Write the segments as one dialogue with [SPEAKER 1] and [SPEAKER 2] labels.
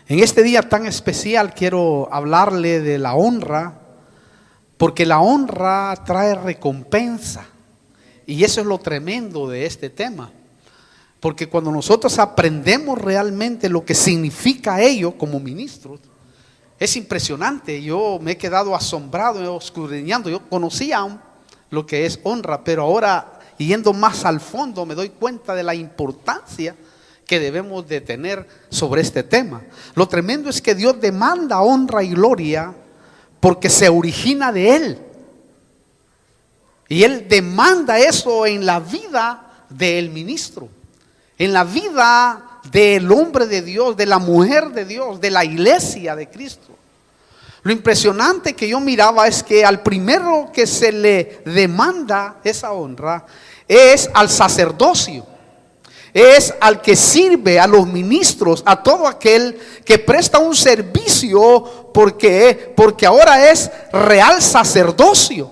[SPEAKER 1] En este día tan especial quiero hablarle de la honra, porque la honra trae recompensa. Y eso es lo tremendo de este tema. Porque cuando nosotros aprendemos realmente lo que significa ello como ministros, es impresionante. Yo me he quedado asombrado, escudriñando. Yo conocía lo que es honra, pero ahora, yendo más al fondo, me doy cuenta de la importancia que debemos de tener sobre este tema. Lo tremendo es que Dios demanda honra y gloria porque se origina de Él. Y Él demanda eso en la vida del ministro, en la vida del hombre de Dios, de la mujer de Dios, de la iglesia de Cristo. Lo impresionante que yo miraba es que al primero que se le demanda esa honra es al sacerdocio. Es al que sirve, a los ministros, a todo aquel que presta un servicio. Porque ahora es real sacerdocio,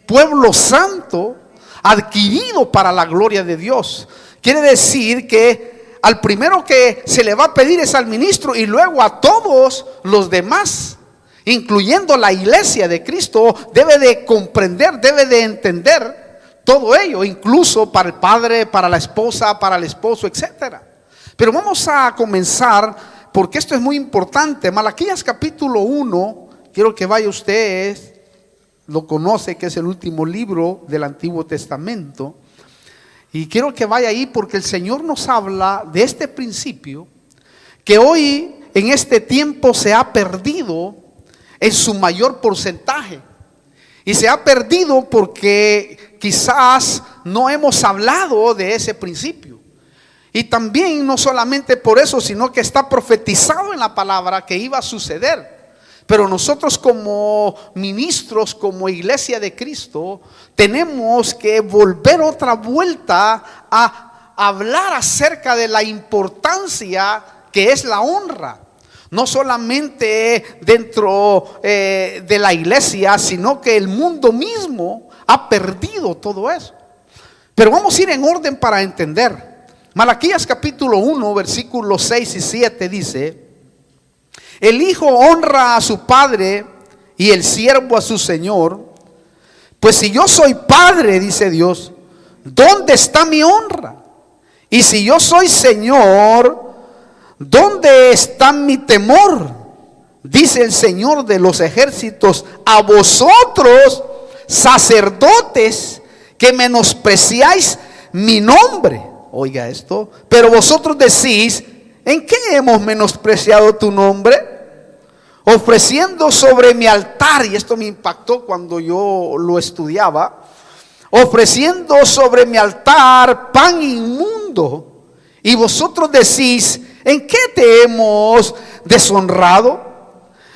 [SPEAKER 1] pueblo santo, adquirido para la gloria de Dios. Quiere decir que al primero que se le va a pedir es al ministro, y luego a todos los demás, incluyendo la iglesia de Cristo, debe de comprender, debe de entender todo ello, incluso para el padre, para la esposa, para el esposo, etcétera. Pero vamos a comenzar, porque esto es muy importante. Malaquías capítulo 1, quiero que vaya usted, lo conoce, que es el último libro del Antiguo Testamento. Y quiero que vaya ahí porque el Señor nos habla de este principio que hoy en este tiempo se ha perdido en su mayor porcentaje. Y se ha perdido porque quizás no hemos hablado de ese principio. Y también no solamente por eso, sino que está profetizado en la palabra que iba a suceder. Pero nosotros como ministros, como iglesia de Cristo, tenemos que volver otra vuelta a hablar acerca de la importancia que es la honra. No solamente dentro de la iglesia, sino que el mundo mismo ha perdido todo eso. Pero vamos a ir en orden para entender. Malaquías capítulo 1, versículos 6 y 7 dice: el hijo honra a su padre y el siervo a su señor. Pues si yo soy padre, dice Dios, ¿dónde está mi honra? Y si yo soy señor, ¿dónde está mi temor? Dice el Señor de los ejércitos: a vosotros, sacerdotes, que menospreciáis mi nombre. Oiga esto. Pero vosotros decís: ¿en qué hemos menospreciado tu nombre? Ofreciendo sobre mi altar, y esto me impactó cuando yo lo estudiaba, ofreciendo sobre mi altar pan inmundo. Y vosotros decís: ¿en qué te hemos deshonrado?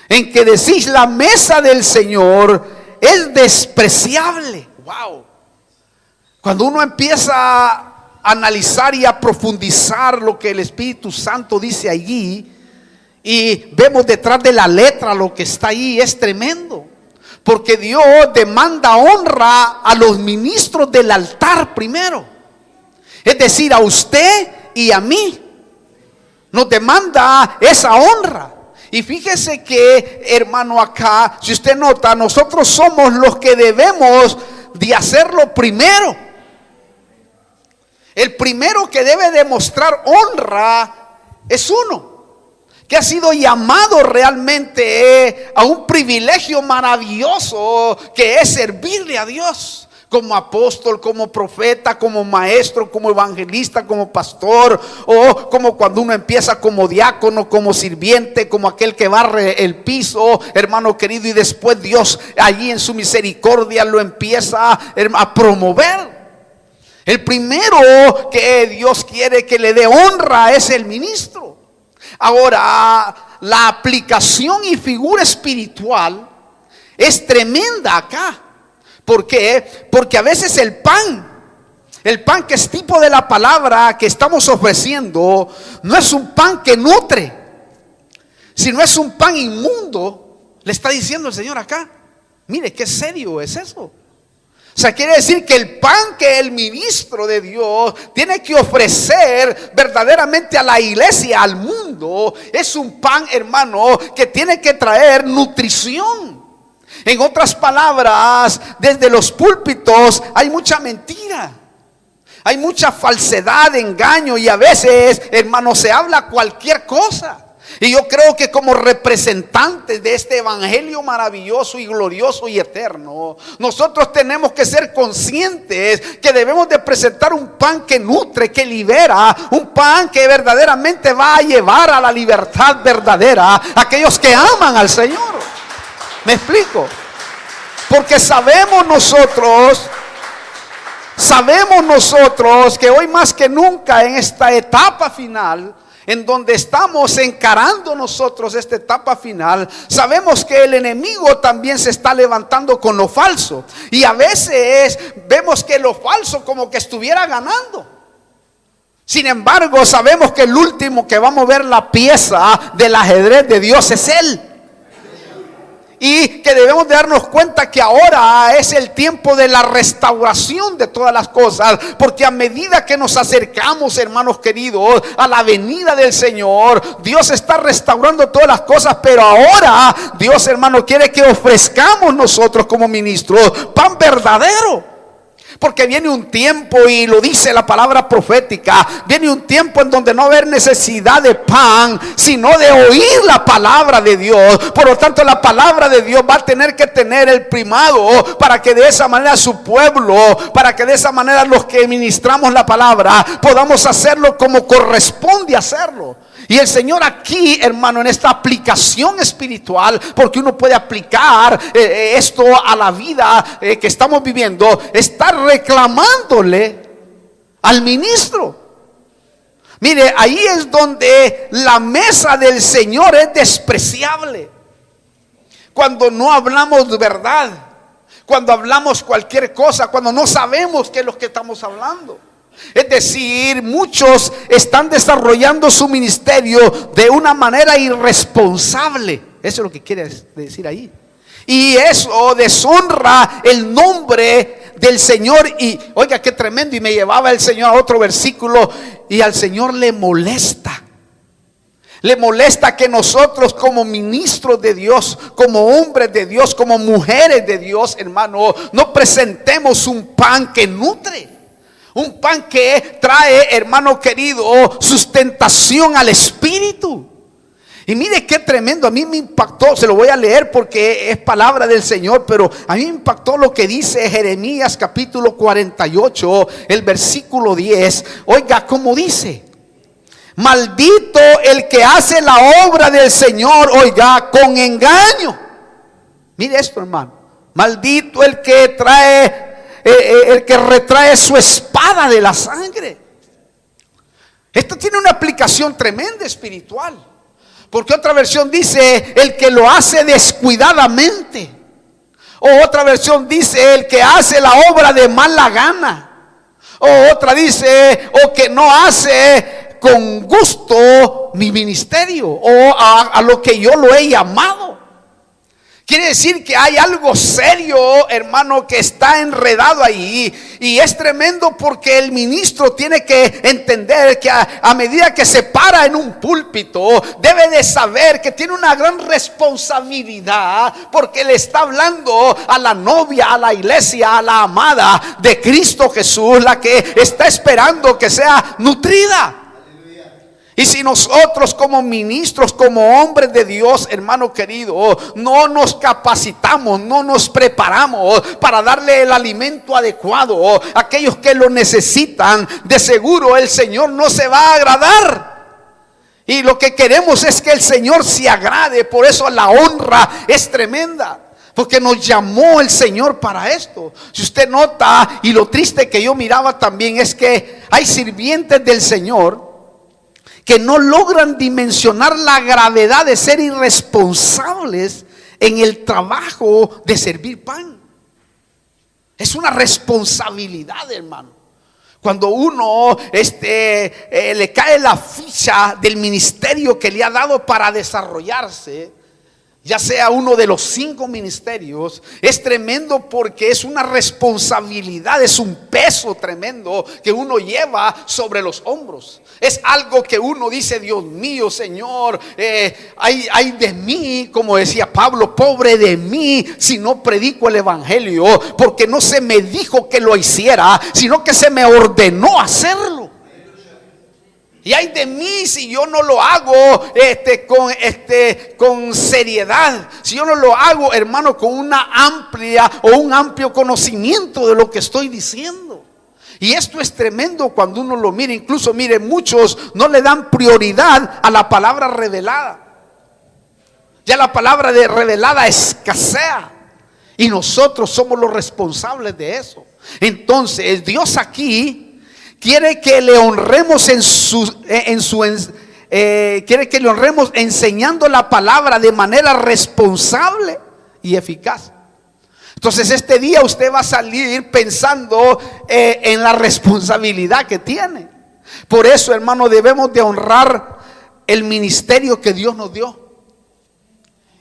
[SPEAKER 1] En que decís: la mesa del Señor es despreciable. Wow. Cuando uno empieza a analizar y a profundizar lo que el Espíritu Santo dice allí, y vemos detrás de la letra lo que está ahí, es tremendo. Porque Dios demanda honra a los ministros del altar primero. Es decir, a usted y a mí nos demanda esa honra. Y fíjese que, hermano, acá, si usted nota, nosotros somos los que debemos de hacerlo primero. El primero que debe demostrar honra es uno, que ha sido llamado realmente a un privilegio maravilloso, que es servirle a Dios. Como apóstol, como profeta, como maestro, como evangelista, como pastor, o como cuando uno empieza como diácono, como sirviente, como aquel que barre el piso, hermano querido, y después Dios allí en su misericordia lo empieza a promover. El primero que Dios quiere que le dé honra es el ministro. Ahora, la aplicación y figura espiritual es tremenda acá. ¿Por qué? Porque a veces el pan que es tipo de la palabra que estamos ofreciendo, no es un pan que nutre, sino es un pan inmundo. Le está diciendo el Señor acá. Mire, qué serio es eso. O sea, quiere decir que el pan que el ministro de Dios tiene que ofrecer verdaderamente a la iglesia, al mundo, es un pan, hermano, que tiene que traer nutrición. En otras palabras, desde los púlpitos hay mucha mentira, hay mucha falsedad, engaño, y a veces, hermano, se habla cualquier cosa. Y yo creo que como representantes de este evangelio maravilloso y glorioso y eterno, nosotros tenemos que ser conscientes que debemos de presentar un pan que nutre, que libera, un pan que verdaderamente va a llevar a la libertad verdadera a aquellos que aman al Señor. ¿Me explico? Porque sabemos nosotros que hoy más que nunca en esta etapa final, en donde estamos encarando nosotros esta etapa final, sabemos que el enemigo también se está levantando con lo falso. Y a veces vemos que lo falso como que estuviera ganando. Sin embargo, sabemos que el último que va a mover la pieza del ajedrez de Dios es Él. Y que debemos de darnos cuenta que ahora es el tiempo de la restauración de todas las cosas. Porque a medida que nos acercamos, hermanos queridos, a la venida del Señor, Dios está restaurando todas las cosas. Pero ahora Dios, hermano, quiere que ofrezcamos nosotros como ministros pan verdadero. Porque viene un tiempo, y lo dice la palabra profética, viene un tiempo en donde no va a haber necesidad de pan, sino de oír la palabra de Dios. Por lo tanto, la palabra de Dios va a tener que tener el primado, para que de esa manera su pueblo, para que de esa manera los que ministramos la palabra podamos hacerlo como corresponde hacerlo. Y el Señor aquí, hermano, en esta aplicación espiritual, porque uno puede aplicar esto a la vida que estamos viviendo, está reclamándole al ministro. Mire, ahí es donde la mesa del Señor es despreciable. Cuando no hablamos verdad, cuando hablamos cualquier cosa, cuando no sabemos qué es lo que estamos hablando. Es decir, muchos están desarrollando su ministerio de una manera irresponsable. Eso es lo que quiere decir ahí. Y eso deshonra el nombre del Señor. Y oiga, qué tremendo. Y me llevaba el Señor a otro versículo. Y al Señor le molesta. Le molesta que nosotros como ministros de Dios, como hombres de Dios, como mujeres de Dios, hermano, no presentemos un pan que nutre. Un pan que trae, hermano querido, sustentación al espíritu. Y mire qué tremendo, a mí me impactó, se lo voy a leer porque es palabra del Señor, pero a mí me impactó lo que dice Jeremías capítulo 48, el versículo 10. Oiga cómo dice: maldito el que hace la obra del Señor, oiga, con engaño. Mire esto, hermano. Maldito el que trae, el que retrae su espada de la sangre. Esto tiene una aplicación tremenda espiritual, porque otra versión dice el que lo hace descuidadamente, o otra versión dice el que hace la obra de mala gana, o otra dice o que no hace con gusto mi ministerio, o a lo que yo lo he llamado. Quiere decir que hay algo serio, hermano, que está enredado ahí. Y es tremendo porque el ministro tiene que entender que a medida que se para en un púlpito, debe de saber que tiene una gran responsabilidad, porque le está hablando a la novia, a la iglesia, a la amada de Cristo Jesús, la que está esperando que sea nutrida. Y si nosotros como ministros, como hombres de Dios, hermano querido, no nos capacitamos, no nos preparamos para darle el alimento adecuado a aquellos que lo necesitan, de seguro el Señor no se va a agradar. Y lo que queremos es que el Señor se agrade. Por eso la honra es tremenda, porque nos llamó el Señor para esto. Si usted nota, y lo triste que yo miraba también es que hay sirvientes del Señor que no logran dimensionar la gravedad de ser irresponsables en el trabajo de servir pan. Es una responsabilidad, hermano. Cuando uno le cae la ficha del ministerio que le ha dado para desarrollarse, ya sea uno de los 5 ministerios, es tremendo porque es una responsabilidad, es un peso tremendo que uno lleva sobre los hombros. Es algo que uno dice: Dios mío, Señor, ay de mí, como decía Pablo, pobre de mí si no predico el evangelio, porque no se me dijo que lo hiciera, sino que se me ordenó hacerlo. Y ay de mí si yo no lo hago con seriedad, si yo no lo hago, hermano, con una amplia o un amplio conocimiento de lo que estoy diciendo. Y esto es tremendo cuando uno lo mira. Incluso, mire, muchos no le dan prioridad a la palabra revelada. Ya la palabra revelada escasea, y nosotros somos los responsables de eso. Entonces Dios aquí quiere que le honremos quiere que le honremos enseñando la palabra de manera responsable y eficaz. Entonces este día usted va a salir pensando en la responsabilidad que tiene. Por eso, hermano, debemos de honrar el ministerio que Dios nos dio.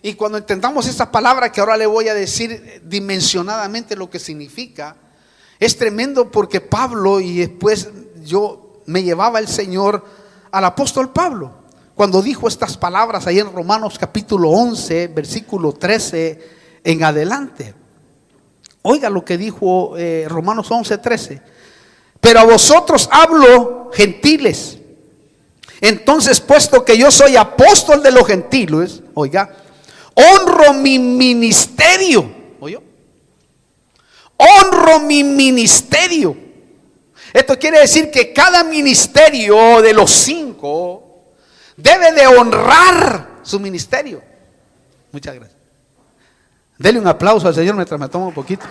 [SPEAKER 1] Y cuando entendamos esta palabra que ahora le voy a decir dimensionadamente lo que significa, es tremendo, porque Pablo, y después me llevaba el Señor al apóstol Pablo, cuando dijo estas palabras ahí en Romanos capítulo 11, versículo 13 en adelante. Oiga lo que dijo Romanos 11, 13. Pero a vosotros hablo, gentiles. Entonces, puesto que yo soy apóstol de los gentiles, oiga, honro mi ministerio. ¿Oye? Honro mi ministerio. Esto quiere decir que cada ministerio de los 5 debe de honrar su ministerio. Muchas gracias. Dele un aplauso al Señor mientras me tomo un poquito.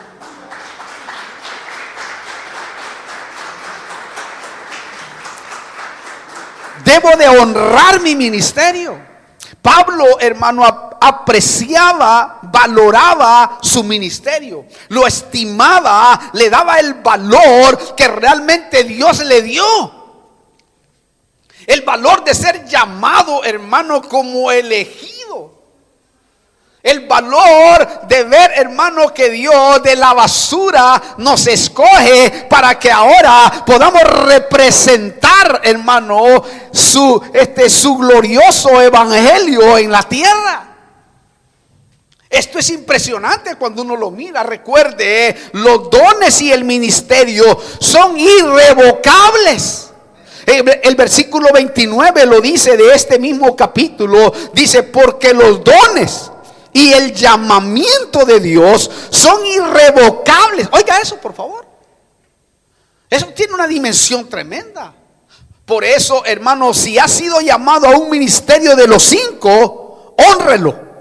[SPEAKER 1] Debo de honrar mi ministerio. Pablo, hermano, apreciaba, valoraba su ministerio, lo estimaba, le daba el valor que realmente Dios le dio. El valor de ser llamado, hermano, como elegido. El valor de ver, hermano, que Dios de la basura nos escoge para que ahora podamos representar, hermano, su glorioso evangelio en la tierra. Esto es impresionante cuando uno lo mira. Recuerde, los dones y el ministerio son irrevocables. El versículo 29 lo dice de este mismo capítulo. Dice: porque los dones y el llamamiento de Dios son irrevocables. Oiga eso, por favor. Eso tiene una dimensión tremenda. Por eso, hermano, si ha sido llamado a un ministerio de los 5, hónrelo.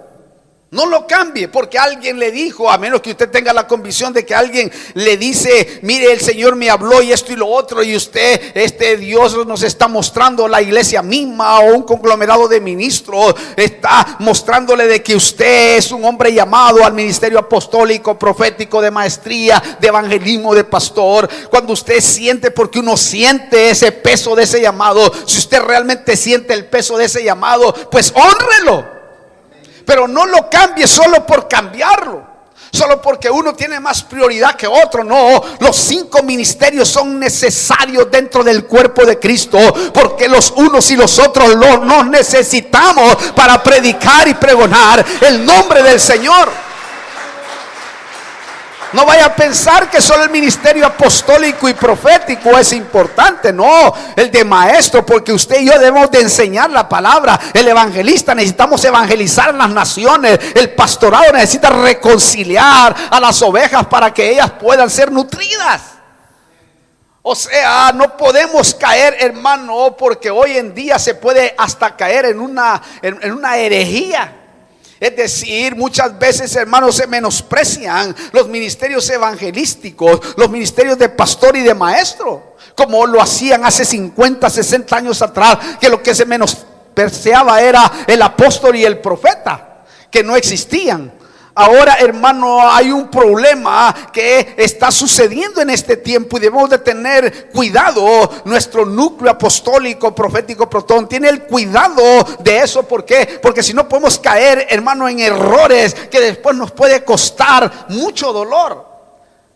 [SPEAKER 1] No lo cambie porque alguien le dijo, a menos que usted tenga la convicción de que alguien le dice: mire, el Señor me habló y esto y lo otro, y usted, Dios nos está mostrando, la iglesia misma o un conglomerado de ministros está mostrándole de que usted es un hombre llamado al ministerio apostólico, profético, de maestría, de evangelismo, de pastor. Cuando usted siente, porque uno siente ese peso de ese llamado, si usted realmente siente el peso de ese llamado, pues hónrelo. Pero no lo cambie solo por cambiarlo, solo porque uno tiene más prioridad que otro. No, los 5 ministerios son necesarios dentro del cuerpo de Cristo, porque los unos y los otros nos necesitamos para predicar y pregonar el nombre del Señor. No vaya a pensar que solo el ministerio apostólico y profético es importante. No, el de maestro, porque usted y yo debemos de enseñar la palabra. El evangelista, necesitamos evangelizar las naciones. El pastorado necesita reconciliar a las ovejas para que ellas puedan ser nutridas. O sea, no podemos caer, hermano, porque hoy en día se puede hasta caer en una herejía. Es decir, muchas veces, hermanos, se menosprecian los ministerios evangelísticos, los ministerios de pastor y de maestro, como lo hacían hace 50, 60 años atrás, que lo que se menospreciaba era el apóstol y el profeta, que no existían. ahora, hermano, hay un problema que está sucediendo en este tiempo y debemos de tener cuidado. Nuestro núcleo apostólico, profético, protón, tiene el cuidado de eso. ¿Por qué? Porque si no podemos caer, hermano, en errores que después nos puede costar mucho dolor.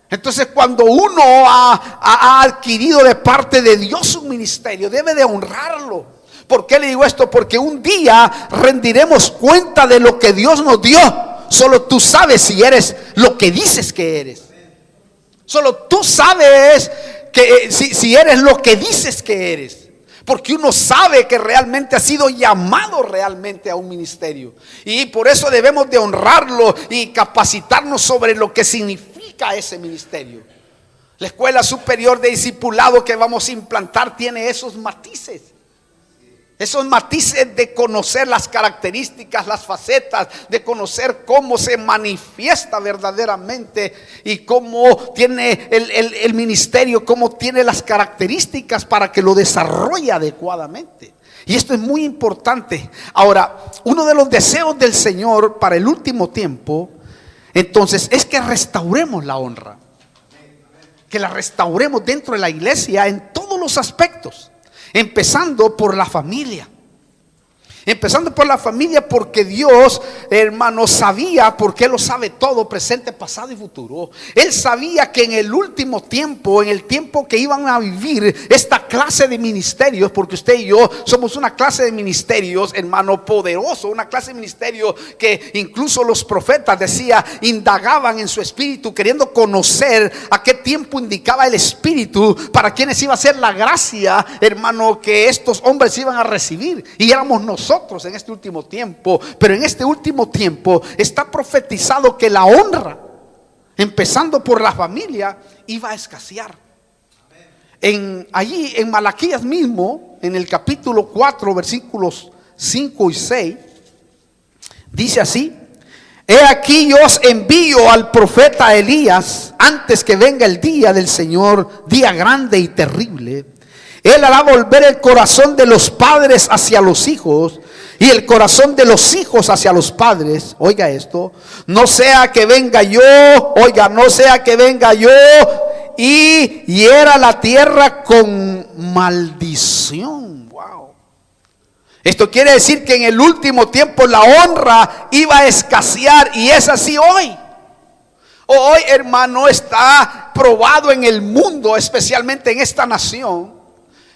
[SPEAKER 1] Entonces, cuando uno ha adquirido de parte de Dios un ministerio, debe de honrarlo. ¿Por qué le digo esto? Porque un día rendiremos cuenta de lo que Dios nos dio. Solo tú sabes si eres lo que dices que eres. Solo tú sabes que si eres lo que dices que eres. Porque uno sabe que realmente ha sido llamado realmente a un ministerio. Y por eso debemos de honrarlo y capacitarnos sobre lo que significa ese ministerio. La escuela superior de discipulado que vamos a implantar tiene esos matices. Esos matices de conocer las características, las facetas, de conocer cómo se manifiesta verdaderamente y cómo tiene el ministerio, cómo tiene las características para que lo desarrolle adecuadamente. Y esto es muy importante. Ahora, uno de los deseos del Señor para el último tiempo, entonces, es que restauremos la honra. Que la restauremos dentro de la iglesia en todos los aspectos. Empezando por la familia. Empezando por la familia, porque Dios, hermano, sabía, porque Él lo sabe todo, presente, pasado y futuro. Él sabía que en el último tiempo, en el tiempo que iban a vivir esta clase de ministerios, porque usted y yo somos una clase de ministerios, hermano, poderoso, una clase de ministerio que incluso los profetas, decía, indagaban en su espíritu, queriendo conocer a qué tiempo indicaba el espíritu, para quienes iba a ser la gracia, hermano, que estos hombres iban a recibir. Y éramos nosotros en este último tiempo. Pero en este último tiempo está profetizado que la honra, empezando por la familia, iba a escasear. Allí en Malaquías mismo, en el capítulo 4, versículos 5 y 6, dice así: he aquí yo os envío al profeta Elías antes que venga el día del Señor, día grande y terrible. Él hará volver el corazón de los padres hacia los hijos y el corazón de los hijos hacia los padres. Oiga esto: no sea que venga yo, no sea que venga yo y hiera la tierra con maldición. Wow. Esto quiere decir que en el último tiempo la honra iba a escasear, y es así hoy. Hoy, hermano, está probado en el mundo, especialmente en esta nación,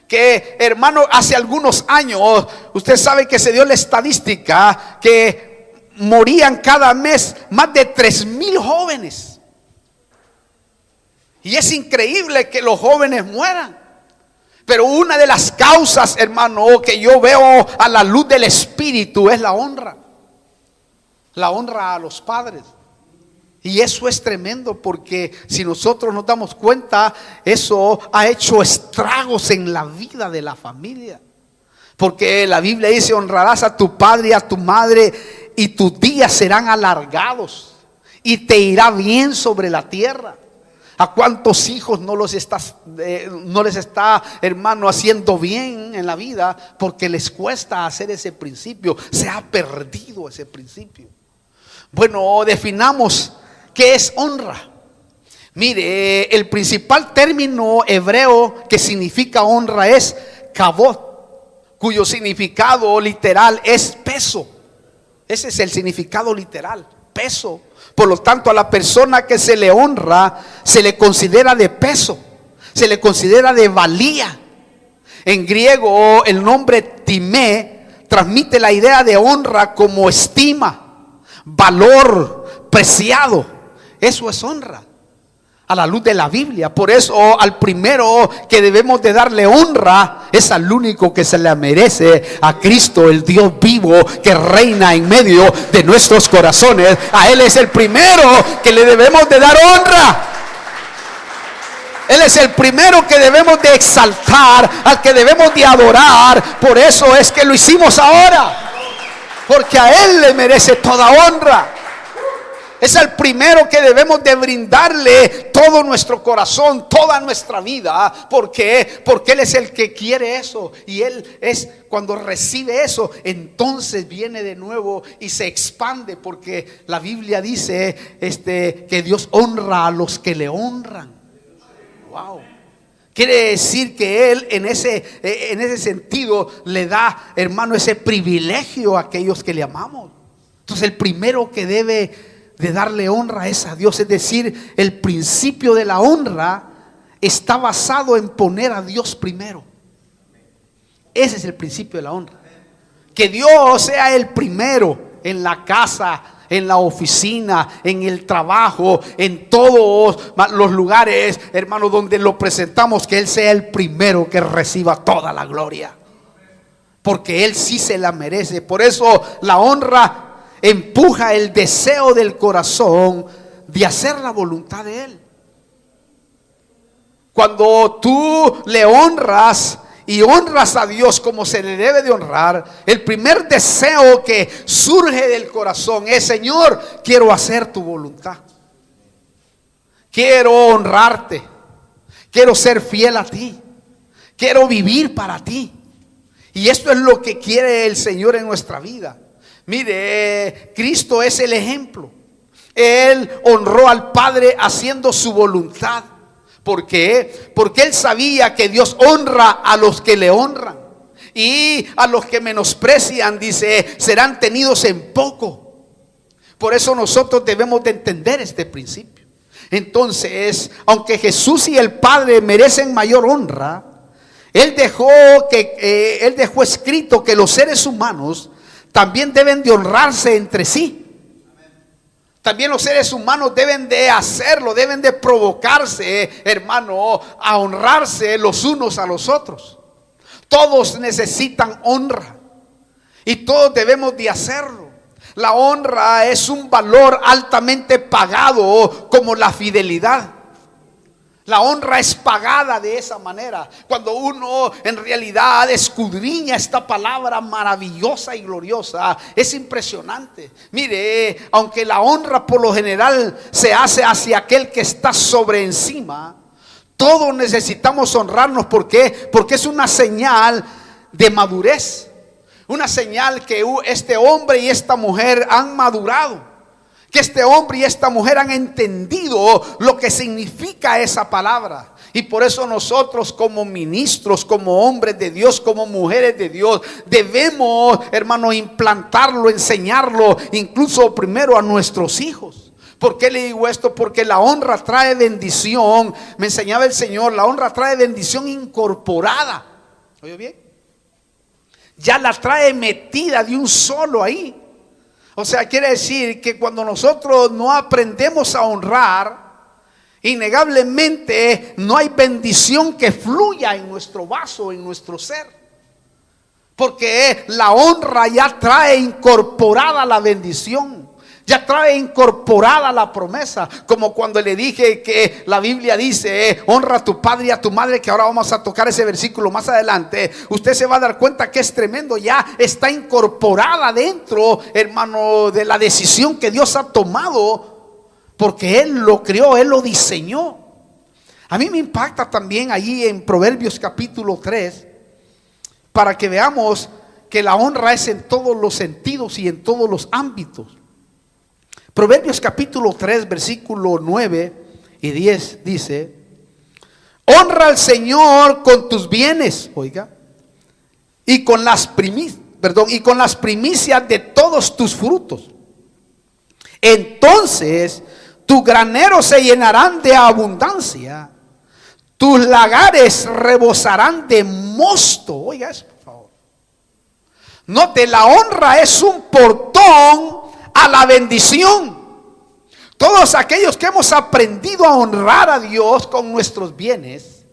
[SPEAKER 1] que, hermano, hace algunos años, usted sabe que se dio la estadística que morían cada mes más de 3,000 jóvenes. Y es increíble que los jóvenes mueran. Pero una de las causas, hermano, que yo veo a la luz del Espíritu es la honra. La honra a los padres. Y eso es tremendo, porque si nosotros nos damos cuenta, eso ha hecho estragos en la vida de la familia. Porque la Biblia dice: honrarás a tu padre y a tu madre, y tus días serán alargados, y te irá bien sobre la tierra. ¿A cuántos hijos no les está, hermano, haciendo bien en la vida? Porque les cuesta hacer ese principio. Se ha perdido ese principio. Bueno, definamos ¿qué es honra? Mire, el principal término hebreo que significa honra es kavod, cuyo significado literal es peso. Ese es el significado literal, peso. Por lo tanto, a la persona que se le honra, se le considera de peso, se le considera de valía. En griego, el nombre timé transmite la idea de honra como estima, valor, preciado. Eso es honra a la luz de la Biblia. Por eso al primero que debemos de darle honra es al único que se le merece, a Cristo, el Dios vivo que reina en medio de nuestros corazones. A Él es el primero que le debemos de dar honra. Él es el primero que debemos de exaltar, al que debemos de adorar. Por eso es que lo hicimos ahora, porque a Él le merece toda honra. Es el primero que debemos de brindarle todo nuestro corazón, toda nuestra vida. ¿Por qué? Porque Él es el que quiere eso. Y Él es, cuando recibe eso, entonces viene de nuevo y se expande. Porque la Biblia dice que Dios honra a los que le honran. Wow. Quiere decir que Él en ese sentido le da, hermano, ese privilegio a aquellos que le amamos. Entonces el primero que debe de darle honra es a Dios. Es decir, el principio de la honra está basado en poner a Dios primero. Ese es el principio de la honra. Que Dios sea el primero en la casa, en la oficina, en el trabajo, en todos los lugares, hermanos, donde lo presentamos, que Él sea el primero que reciba toda la gloria. Porque Él sí se la merece. Por eso la honra empuja el deseo del corazón de hacer la voluntad de Él. Cuando tú le honras y honras a Dios como se le debe de honrar, el primer deseo que surge del corazón es: Señor, quiero hacer tu voluntad, quiero honrarte, quiero ser fiel a ti, quiero vivir para ti. Y esto es lo que quiere el Señor en nuestra vida. Mire, Cristo es el ejemplo. Él honró al Padre haciendo su voluntad. ¿Por qué? Porque Él sabía que Dios honra a los que le honran. Y a los que menosprecian, dice, serán tenidos en poco. Por eso nosotros debemos de entender este principio. Entonces, aunque Jesús y el Padre merecen mayor honra, Él dejó escrito que los seres humanos también deben de honrarse entre sí. También los seres humanos deben de hacerlo, deben de provocarse, hermano, a honrarse los unos a los otros. Todos necesitan honra y todos debemos de hacerlo. La honra es un valor altamente pagado como la fidelidad. La honra es pagada de esa manera. Cuando uno en realidad escudriña esta palabra maravillosa y gloriosa, es impresionante. Mire, aunque la honra por lo general se hace hacia aquel que está sobre encima, todos necesitamos honrarnos. ¿Por qué? Porque es una señal de madurez. Una señal que este hombre y esta mujer han madurado. Que este hombre y esta mujer han entendido lo que significa esa palabra. Y por eso nosotros como ministros, como hombres de Dios, como mujeres de Dios, debemos, hermano, implantarlo, enseñarlo, incluso primero a nuestros hijos. ¿Por qué le digo esto? Porque la honra trae bendición. Me enseñaba el Señor, la honra trae bendición incorporada. ¿Oye bien? Ya la trae metida de un solo ahí. O sea, quiere decir que cuando nosotros no aprendemos a honrar, innegablemente no hay bendición que fluya en nuestro vaso, en nuestro ser. Porque la honra ya trae incorporada la bendición. Ya trae incorporada la promesa. Como cuando le dije que la Biblia dice, honra a tu padre y a tu madre, que ahora vamos a tocar ese versículo más adelante. Usted se va a dar cuenta que es tremendo. Ya está incorporada dentro, hermano, de la decisión que Dios ha tomado. Porque Él lo creó, Él lo diseñó. A mí me impacta también allí en Proverbios capítulo 3, para que veamos que la honra es en todos los sentidos y en todos los ámbitos. Proverbios capítulo 3, versículo 9 y 10 dice: honra al Señor con tus bienes, oiga, y con las primicias de todos tus frutos. Entonces tus graneros se llenarán de abundancia, tus lagares rebosarán de mosto. Oiga eso, por favor. Note, la honra es un portón a la bendición. Todos aquellos que hemos aprendido a honrar a Dios con nuestros bienes,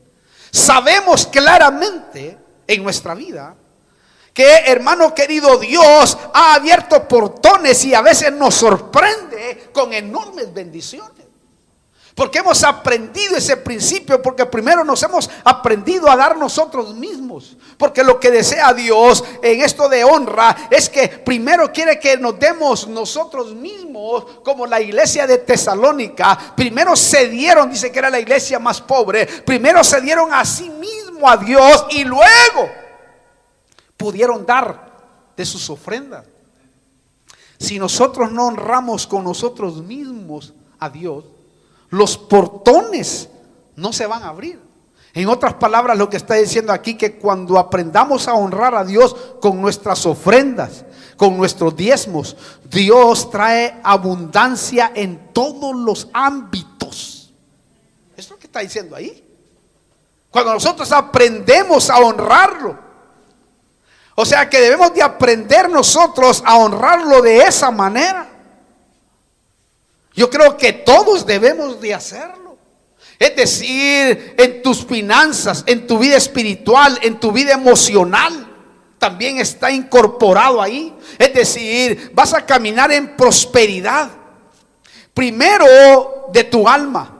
[SPEAKER 1] sabemos claramente en nuestra vida que, hermano querido, Dios ha abierto portones y a veces nos sorprende con enormes bendiciones. Porque hemos aprendido ese principio, porque primero nos hemos aprendido a dar nosotros mismos. Porque lo que desea Dios en esto de honra es que primero quiere que nos demos nosotros mismos, como la iglesia de Tesalónica. Primero se dieron, dice que era la iglesia más pobre, primero se dieron a sí mismo a Dios y luego pudieron dar de sus ofrendas. Si nosotros no honramos con nosotros mismos a Dios, los portones no se van a abrir. En otras palabras, lo que está diciendo aquí, que cuando aprendamos a honrar a Dios con nuestras ofrendas, con nuestros diezmos, Dios trae abundancia en todos los ámbitos. Eso es lo que está diciendo ahí. Cuando nosotros aprendemos a honrarlo, o sea que debemos de aprender nosotros a honrarlo de esa manera. Yo creo que todos debemos de hacerlo. Es decir, en tus finanzas, en tu vida espiritual, en tu vida emocional, también está incorporado ahí. Es decir, vas a caminar en prosperidad. Primero de tu alma.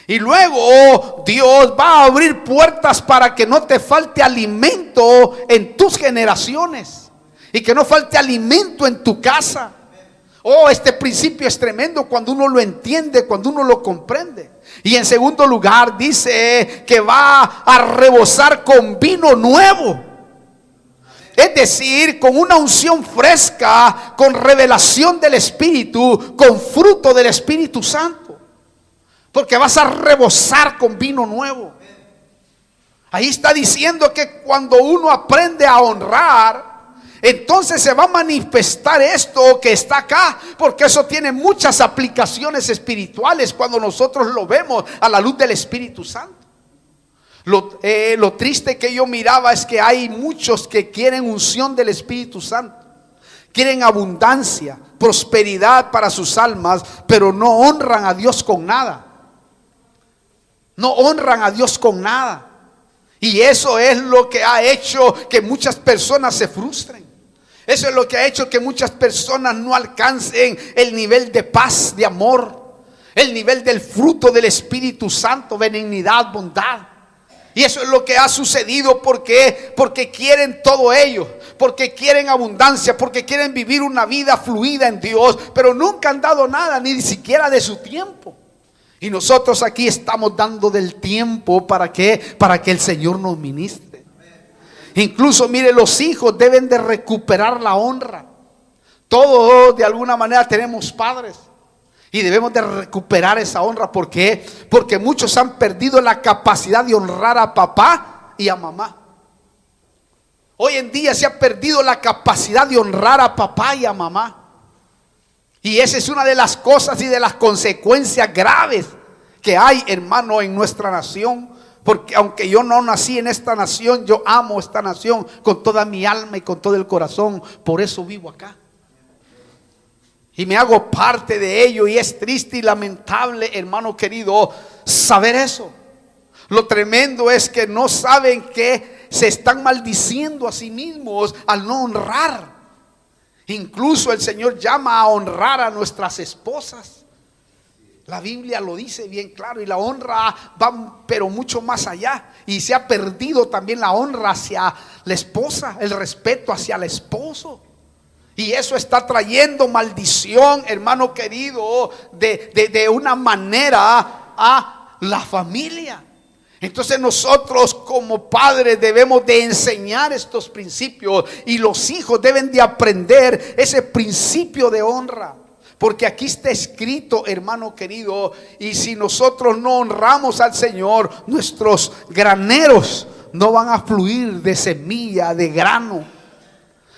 [SPEAKER 1] Y luego Dios va a abrir puertas para que no te falte alimento en tus generaciones. Y que no falte alimento en tu casa. Oh, este principio es tremendo cuando uno lo entiende, cuando uno lo comprende. Y en segundo lugar dice que va a rebosar con vino nuevo. Es decir, con una unción fresca, con revelación del Espíritu, con fruto del Espíritu Santo. Porque vas a rebosar con vino nuevo. Ahí está diciendo que cuando uno aprende a honrar, entonces se va a manifestar esto que está acá, porque eso tiene muchas aplicaciones espirituales cuando nosotros lo vemos a la luz del Espíritu Santo. Lo triste que yo miraba es que hay muchos que quieren unción del Espíritu Santo, quieren abundancia, prosperidad para sus almas, pero no honran a Dios con nada. No honran a Dios con nada. Y eso es lo que ha hecho que muchas personas se frustren. Eso es lo que ha hecho que muchas personas no alcancen el nivel de paz, de amor, el nivel del fruto del Espíritu Santo, benignidad, bondad. Y eso es lo que ha sucedido porque quieren todo ello, porque quieren abundancia, porque quieren vivir una vida fluida en Dios, pero nunca han dado nada, ni siquiera de su tiempo. Y nosotros aquí estamos dando del tiempo para que el Señor nos ministre. Incluso mire, los hijos deben de recuperar la honra. Todos de alguna manera tenemos padres y debemos de recuperar esa honra. ¿Por qué? Porque muchos han perdido la capacidad de honrar a papá y a mamá. Hoy en día se ha perdido la capacidad de honrar a papá y a mamá. Y esa es una de las cosas y de las consecuencias graves que hay, hermano, en nuestra nación. Porque aunque yo no nací en esta nación, yo amo esta nación con toda mi alma y con todo el corazón. Por eso vivo acá. Y me hago parte de ello. Y es triste y lamentable, hermano querido, saber eso. Lo tremendo es que no saben que se están maldiciendo a sí mismos al no honrar. Incluso el Señor llama a honrar a nuestras esposas. La Biblia lo dice bien claro, y la honra va pero mucho más allá. Y se ha perdido también la honra hacia la esposa, el respeto hacia el esposo. Y eso está trayendo maldición, hermano querido, de una manera a la familia. Entonces nosotros como padres debemos de enseñar estos principios, y los hijos deben de aprender ese principio de honra. Porque aquí está escrito, hermano querido, y si nosotros no honramos al Señor, nuestros graneros no van a fluir de semilla, de grano.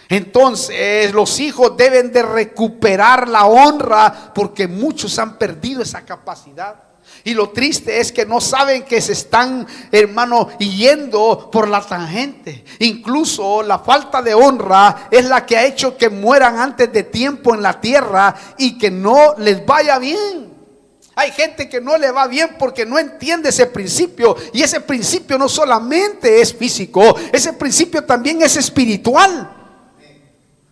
[SPEAKER 1] Entonces los hijos deben de recuperar la honra, porque muchos han perdido esa capacidad. Y lo triste es que no saben que se están, hermano, yendo por la tangente. Incluso la falta de honra es la que ha hecho que mueran antes de tiempo en la tierra y que no les vaya bien. Hay gente que no le va bien porque no entiende ese principio. Y ese principio no solamente es físico, ese principio también es espiritual.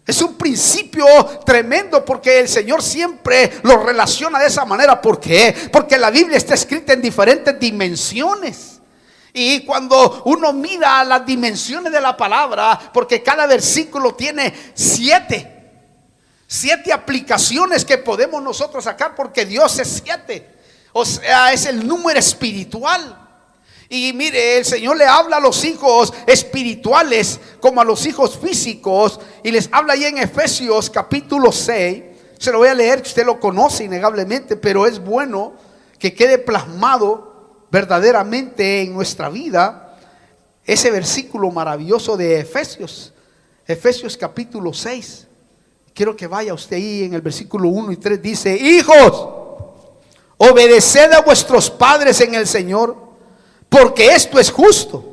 [SPEAKER 1] Es un principio tremendo porque el Señor siempre lo relaciona de esa manera. ¿Por qué? Porque la Biblia está escrita en diferentes dimensiones. Y cuando uno mira las dimensiones de la palabra, porque cada versículo tiene siete aplicaciones que podemos nosotros sacar, porque Dios es 7. O sea, es el número espiritual. Y mire, el Señor le habla a los hijos espirituales como a los hijos físicos. Y les habla ahí en Efesios capítulo 6. Se lo voy a leer, que usted lo conoce innegablemente, pero es bueno que quede plasmado verdaderamente en nuestra vida ese versículo maravilloso de Efesios. Efesios capítulo 6. Quiero que vaya usted ahí en el versículo 1 y 3. Dice: hijos, obedeced a vuestros padres en el Señor, porque esto es justo.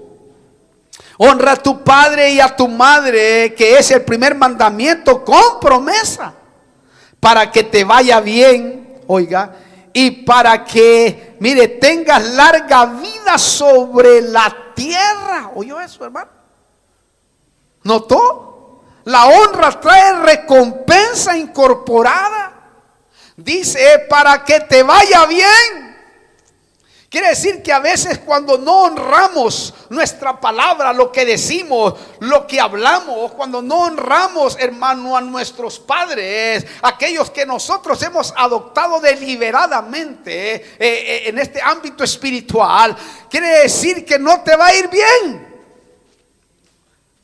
[SPEAKER 1] Honra a tu padre y a tu madre, que es el primer mandamiento con promesa, para que te vaya bien, oiga, y para que, mire, tengas larga vida sobre la tierra. ¿Oyó eso, hermano? ¿Notó? La honra trae recompensa incorporada. Dice: para que te vaya bien. Quiere decir que a veces cuando no honramos nuestra palabra, lo que decimos, lo que hablamos, cuando no honramos, hermano, a nuestros padres, aquellos que nosotros hemos adoptado deliberadamente en este ámbito espiritual, quiere decir que no te va a ir bien.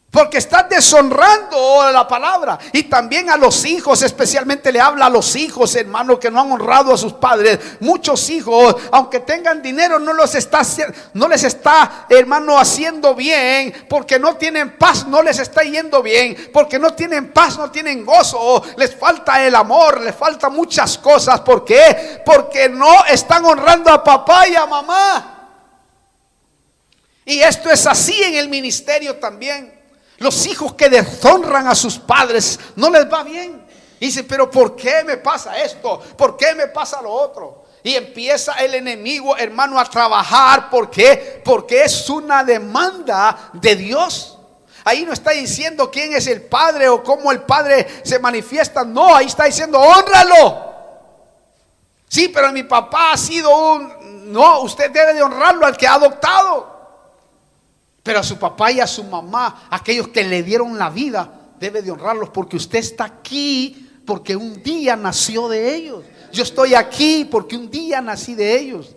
[SPEAKER 1] Porque estás deshonrando la palabra. Y también a los hijos, especialmente le habla a los hijos, hermano, que no han honrado a sus padres. Muchos hijos, aunque tengan dinero, no les está, hermano, haciendo bien. Porque no tienen paz, no les está yendo bien. Porque no tienen paz, no tienen gozo. Les falta el amor, les falta muchas cosas. ¿Por qué? Porque no están honrando a papá y a mamá. Y esto es así en el ministerio también. Los hijos que deshonran a sus padres no les va bien. Y dicen: pero ¿por qué me pasa esto? ¿Por qué me pasa lo otro? Y empieza el enemigo, hermano, a trabajar. ¿Por qué? Porque es una demanda de Dios. Ahí no está diciendo quién es el padre o cómo el padre se manifiesta. No, ahí está diciendo: honralo. Sí, pero mi papá ha sido un... No, usted debe de honrarlo al que ha adoptado. Pero a su papá y a su mamá, aquellos que le dieron la vida, debe de honrarlos, porque usted está aquí porque un día nació de ellos. Yo estoy aquí porque un día nací de ellos.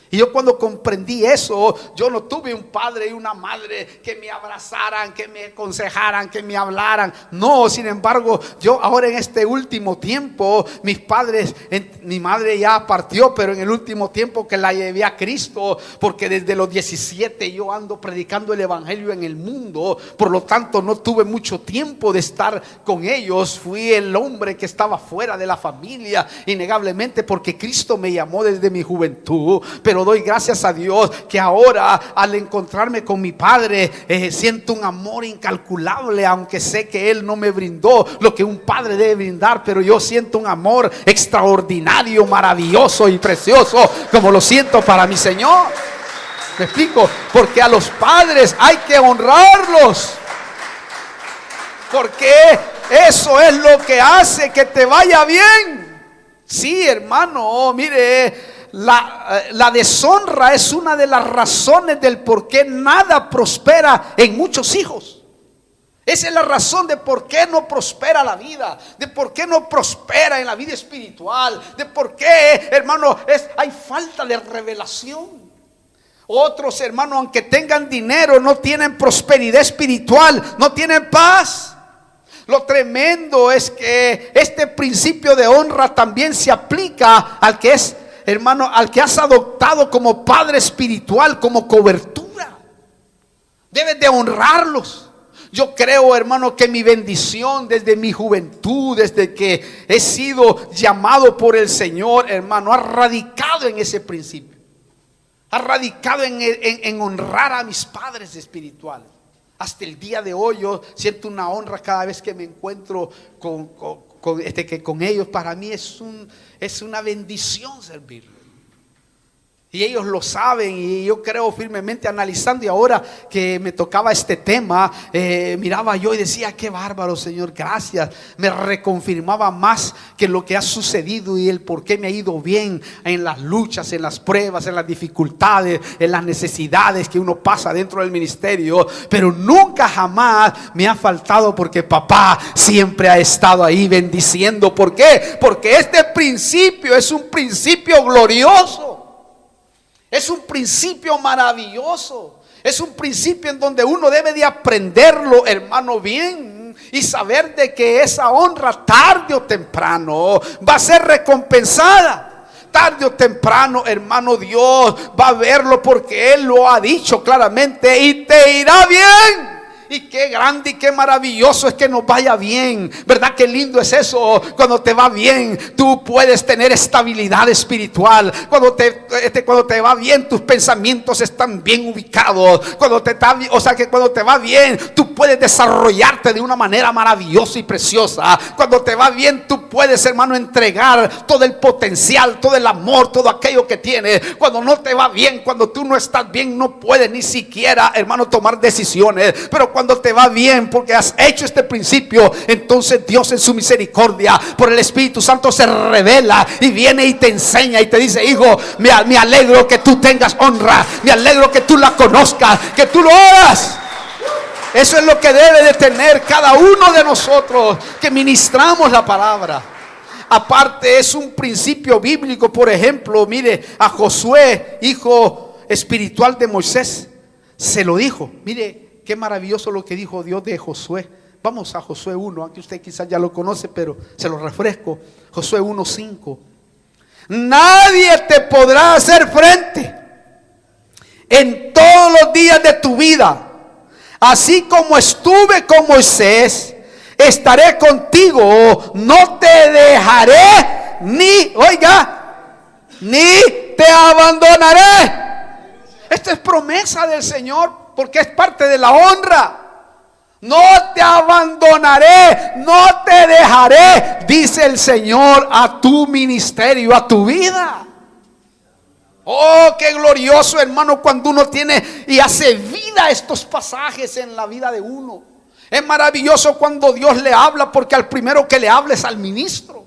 [SPEAKER 1] Y yo cuando comprendí eso, yo no tuve un padre y una madre que me abrazaran, que me aconsejaran, que me hablaran. No, sin embargo, yo ahora en este último tiempo, mis padres, mi madre ya partió, pero en el último tiempo que la llevé a Cristo, porque desde los 17 yo ando predicando el evangelio en el mundo. Por lo tanto, no tuve mucho tiempo de estar con ellos. Fui el hombre que estaba fuera de la familia, innegablemente, porque Cristo me llamó desde mi juventud. Pero doy gracias a Dios que ahora, al encontrarme con mi padre, siento un amor incalculable, aunque sé que él no me brindó lo que un padre debe brindar, pero yo siento un amor extraordinario, maravilloso y precioso, como lo siento para mi Señor. ¿Me explico? Porque a los padres hay que honrarlos, porque eso es lo que hace que te vaya bien. Sí, hermano, mire, la deshonra es una de las razones del por qué nada prospera en muchos hijos. Esa es la razón de por qué no prospera la vida, de por qué no prospera en la vida espiritual, de por qué, hermano, hay falta de revelación. Otros, hermano, aunque tengan dinero, no tienen prosperidad espiritual, no tienen paz. Lo tremendo es que este principio de honra también se aplica al que es, hermano, al que has adoptado como padre espiritual, como cobertura. Debes de honrarlos. Yo creo, hermano, que mi bendición desde mi juventud, desde que he sido llamado por el Señor, hermano, ha radicado en ese principio. Ha radicado en honrar a mis padres espirituales. Hasta el día de hoy yo siento una honra cada vez que me encuentro con ellos. Para mí es una bendición servirles. Y ellos lo saben, y yo creo firmemente analizando. Y ahora que me tocaba este tema, miraba yo y decía: qué bárbaro, Señor, gracias. Me reconfirmaba más que lo que ha sucedido y el por qué me ha ido bien en las luchas, en las pruebas, en las dificultades, en las necesidades que uno pasa dentro del ministerio. Pero nunca jamás me ha faltado, porque papá siempre ha estado ahí bendiciendo. ¿Por qué? Porque este principio es un principio glorioso. Es un principio maravilloso. Es un principio en donde uno debe de aprenderlo, hermano, bien, y saber de que esa honra tarde o temprano va a ser recompensada. Tarde o temprano, hermano, Dios va a verlo, porque Él lo ha dicho claramente: y te irá bien. Y qué grande y qué maravilloso es que nos vaya bien, ¿verdad? Qué lindo es eso. Cuando te va bien, tú puedes tener estabilidad espiritual. Cuando te va bien, tus pensamientos están bien ubicados. Cuando te va bien, tú puedes desarrollarte de una manera maravillosa y preciosa. Cuando te va bien, tú puedes, hermano, entregar todo el potencial, todo el amor, todo aquello que tienes. Cuando no te va bien, cuando tú no estás bien, no puedes ni siquiera, hermano, tomar decisiones. Pero cuando te va bien, porque has hecho este principio, entonces Dios en su misericordia, por el Espíritu Santo, se revela y viene y te enseña y te dice: hijo, me alegro que tú tengas honra, me alegro que tú la conozcas, que tú lo hagas. Eso es lo que debe de tener cada uno de nosotros que ministramos la palabra. Aparte, es un principio bíblico. Por ejemplo, mire, a Josué, hijo espiritual de Moisés, se lo dijo. Mire qué maravilloso lo que dijo Dios de Josué. Vamos a Josué 1, aunque usted quizás ya lo conoce, pero se lo refresco. Josué 1:5. Nadie te podrá hacer frente en todos los días de tu vida. Así como estuve con Moisés, estaré contigo. No te dejaré ni te abandonaré. Esta es promesa del Señor, porque es parte de la honra. No te abandonaré, no te dejaré, dice el Señor, a tu ministerio, a tu vida. Oh, qué glorioso, hermano, cuando uno tiene y hace vida estos pasajes en la vida de uno. Es maravilloso cuando Dios le habla, porque al primero que le habla es al ministro.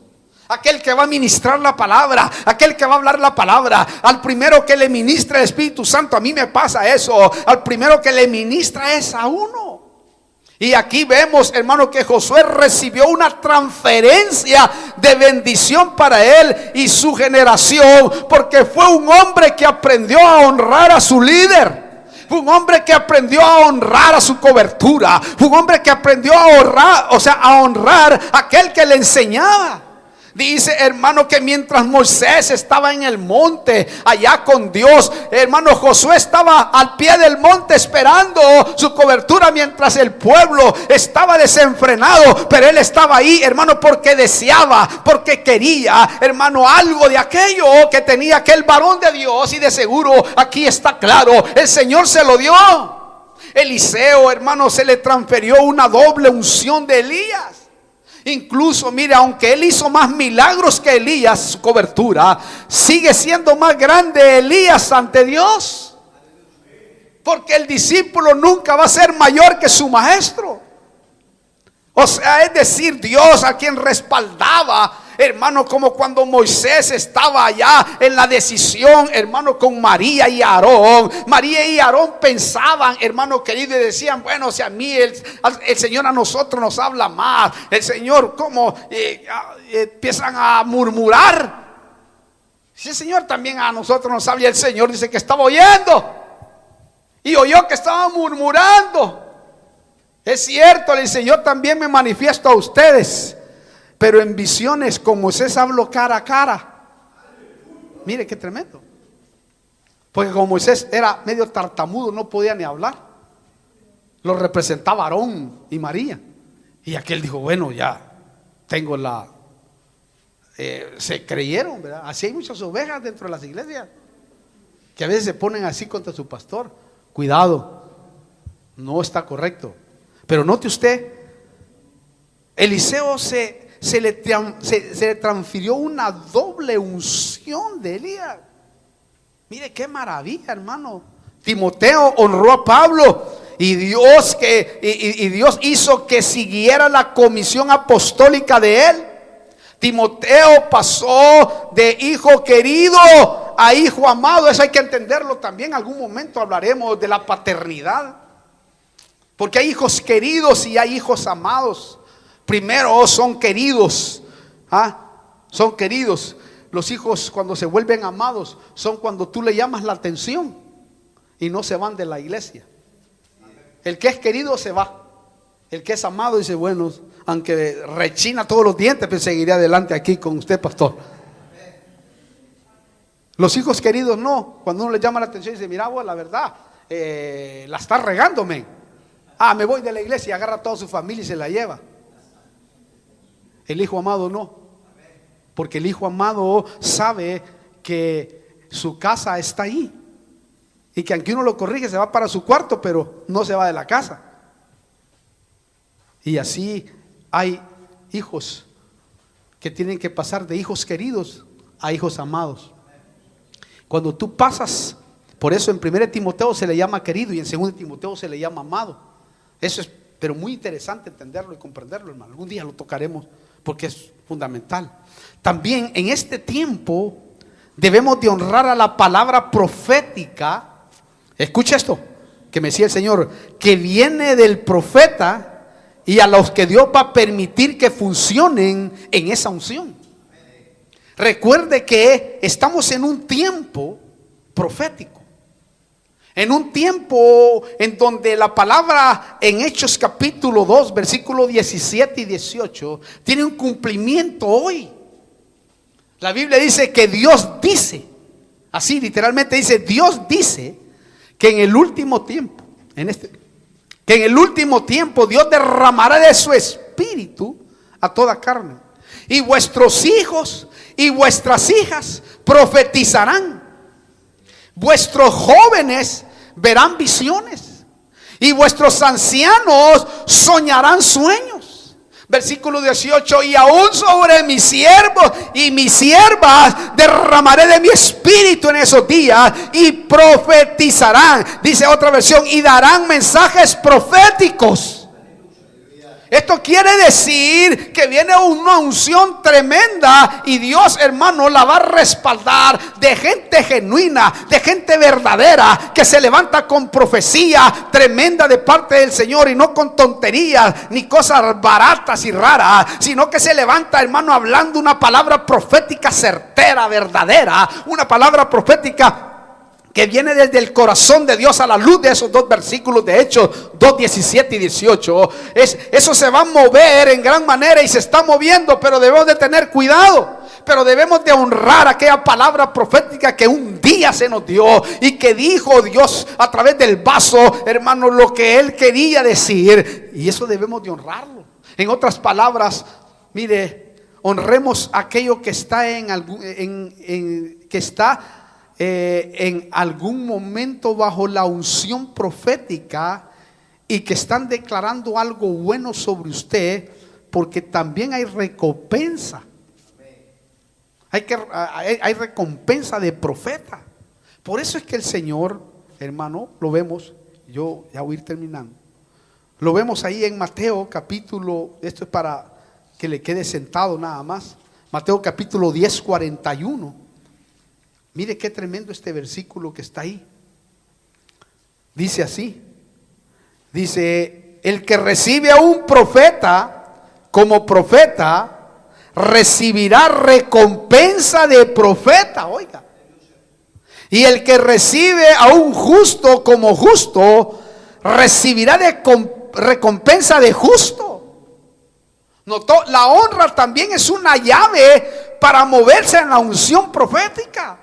[SPEAKER 1] Aquel que va a ministrar la palabra, aquel que va a hablar la palabra, al primero que le ministra el Espíritu Santo. A mí me pasa eso, al primero que le ministra es a uno. Y aquí vemos, hermano, que Josué recibió una transferencia de bendición para él y su generación, porque fue un hombre que aprendió a honrar a su líder. Fue un hombre que aprendió a honrar a su cobertura. Fue un hombre que aprendió a honrar a aquel que le enseñaba. Dice, hermano, que mientras Moisés estaba en el monte allá con Dios, hermano, Josué estaba al pie del monte esperando su cobertura, mientras el pueblo estaba desenfrenado. Pero él estaba ahí, hermano, porque deseaba, porque quería, hermano, algo de aquello que tenía aquel varón de Dios. Y de seguro aquí está claro, el Señor se lo dio. Eliseo, hermano, se le transfirió una doble unción de Elías. Incluso, mire, aunque él hizo más milagros que Elías, su cobertura sigue siendo más grande Elías ante Dios. Porque el discípulo nunca va a ser mayor que su maestro. O sea, es decir, Dios a quien respaldaba, hermano, como cuando Moisés estaba allá en la decisión, hermano, con María y Aarón. María y Aarón pensaban, hermano querido, y decían: bueno, si a mí el Señor a nosotros nos habla más, el Señor, ¿cómo empiezan a murmurar? Si el Señor también a nosotros nos habla, y el Señor dice que estaba oyendo y oyó que estaba murmurando. Es cierto, el Señor también me manifiesto a ustedes, pero en visiones, como Moisés habló cara a cara. Mire qué tremendo. Porque como Moisés era medio tartamudo, no podía ni hablar. Lo representaba Aarón y María. Y aquel dijo: bueno, ya tengo se creyeron, ¿verdad? Así hay muchas ovejas dentro de las iglesias que a veces se ponen así contra su pastor. Cuidado, no está correcto. Pero note usted, Eliseo se le transfirió una doble unción de Elías. Mire qué maravilla, hermano. Timoteo honró a Pablo y Dios hizo que siguiera la comisión apostólica de él. Timoteo pasó de hijo querido a hijo amado. Eso hay que entenderlo también. En algún momento hablaremos de la paternidad, porque hay hijos queridos y hay hijos amados. Primero son queridos, son queridos. Los hijos, cuando se vuelven amados, son cuando tú le llamas la atención y no se van de la iglesia. El que es querido se va. El que es amado dice, bueno, aunque rechina todos los dientes, pues seguiré adelante aquí con usted, pastor. Los hijos queridos no. Cuando uno le llama la atención y dice, mira vos, la verdad, la está regándome. Me voy de la iglesia y agarra a toda su familia y se la lleva. El hijo amado no. Porque el hijo amado sabe que su casa está ahí. Y que aunque uno lo corrige, se va para su cuarto, pero no se va de la casa. Y así hay hijos que tienen que pasar de hijos queridos a hijos amados. Cuando tú pasas, por eso en 1 Timoteo se le llama querido y en 2 Timoteo se le llama amado. Eso es, pero muy interesante entenderlo y comprenderlo, hermano. Algún día lo tocaremos porque es fundamental. También en este tiempo debemos de honrar a la palabra profética. Escucha esto que me decía el Señor, que viene del profeta, y a los que Dios va a permitir que funcionen en esa unción. Recuerde que estamos en un tiempo profético, en un tiempo en donde la palabra en Hechos capítulo 2 versículos 17 y 18 tiene un cumplimiento hoy. La Biblia dice que Dios dice, así literalmente dice, Dios dice que en el último tiempo, que en el último tiempo Dios derramará de su espíritu a toda carne, y vuestros hijos y vuestras hijas profetizarán, vuestros jóvenes verán visiones y vuestros ancianos soñarán sueños. Versículo 18, y aún sobre mis siervos y mis siervas derramaré de mi espíritu en esos días y profetizarán. Dice otra versión, y darán mensajes proféticos. Esto quiere decir que viene una unción tremenda y Dios, hermano, la va a respaldar de gente genuina, de gente verdadera, que se levanta con profecía tremenda de parte del Señor y no con tonterías ni cosas baratas y raras, sino que se levanta, hermano, hablando una palabra profética certera, verdadera, una palabra profética que viene desde el corazón de Dios a la luz de esos dos versículos de Hechos 2, 17 y 18. Eso se va a mover en gran manera y se está moviendo, pero debemos de tener cuidado. Pero debemos de honrar aquella palabra profética que un día se nos dio y que dijo Dios a través del vaso, hermano, lo que Él quería decir. Y eso debemos de honrarlo. En otras palabras, mire, honremos aquello que está en algún momento bajo la unción profética y que están declarando algo bueno sobre usted, porque también hay recompensa. Hay recompensa de profeta. Por eso es que el Señor, hermano, lo vemos, yo ya voy a ir terminando, lo vemos ahí en Mateo capítulo, esto es para que le quede sentado nada más, Mateo capítulo 10, 41. Mire qué tremendo este versículo que está ahí. Dice así. Dice, el que recibe a un profeta como profeta, recibirá recompensa de profeta. Oiga. Y el que recibe a un justo como justo, recibirá recompensa de justo. Notó, la honra también es una llave para moverse en la unción profética.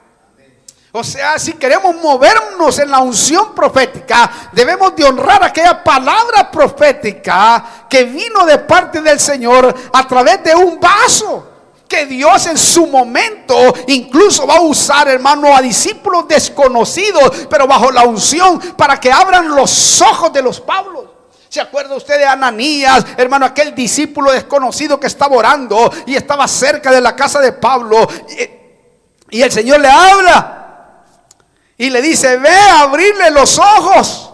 [SPEAKER 1] O sea, si queremos movernos en la unción profética, debemos de honrar aquella palabra profética que vino de parte del Señor a través de un vaso, que Dios en su momento incluso va a usar, hermano, a discípulos desconocidos, pero bajo la unción, para que abran los ojos de los Pablos. ¿Se acuerda usted de Ananías, hermano, aquel discípulo desconocido que estaba orando y estaba cerca de la casa de Pablo? Y el Señor le habla. y le dice: ve a abrirle los ojos.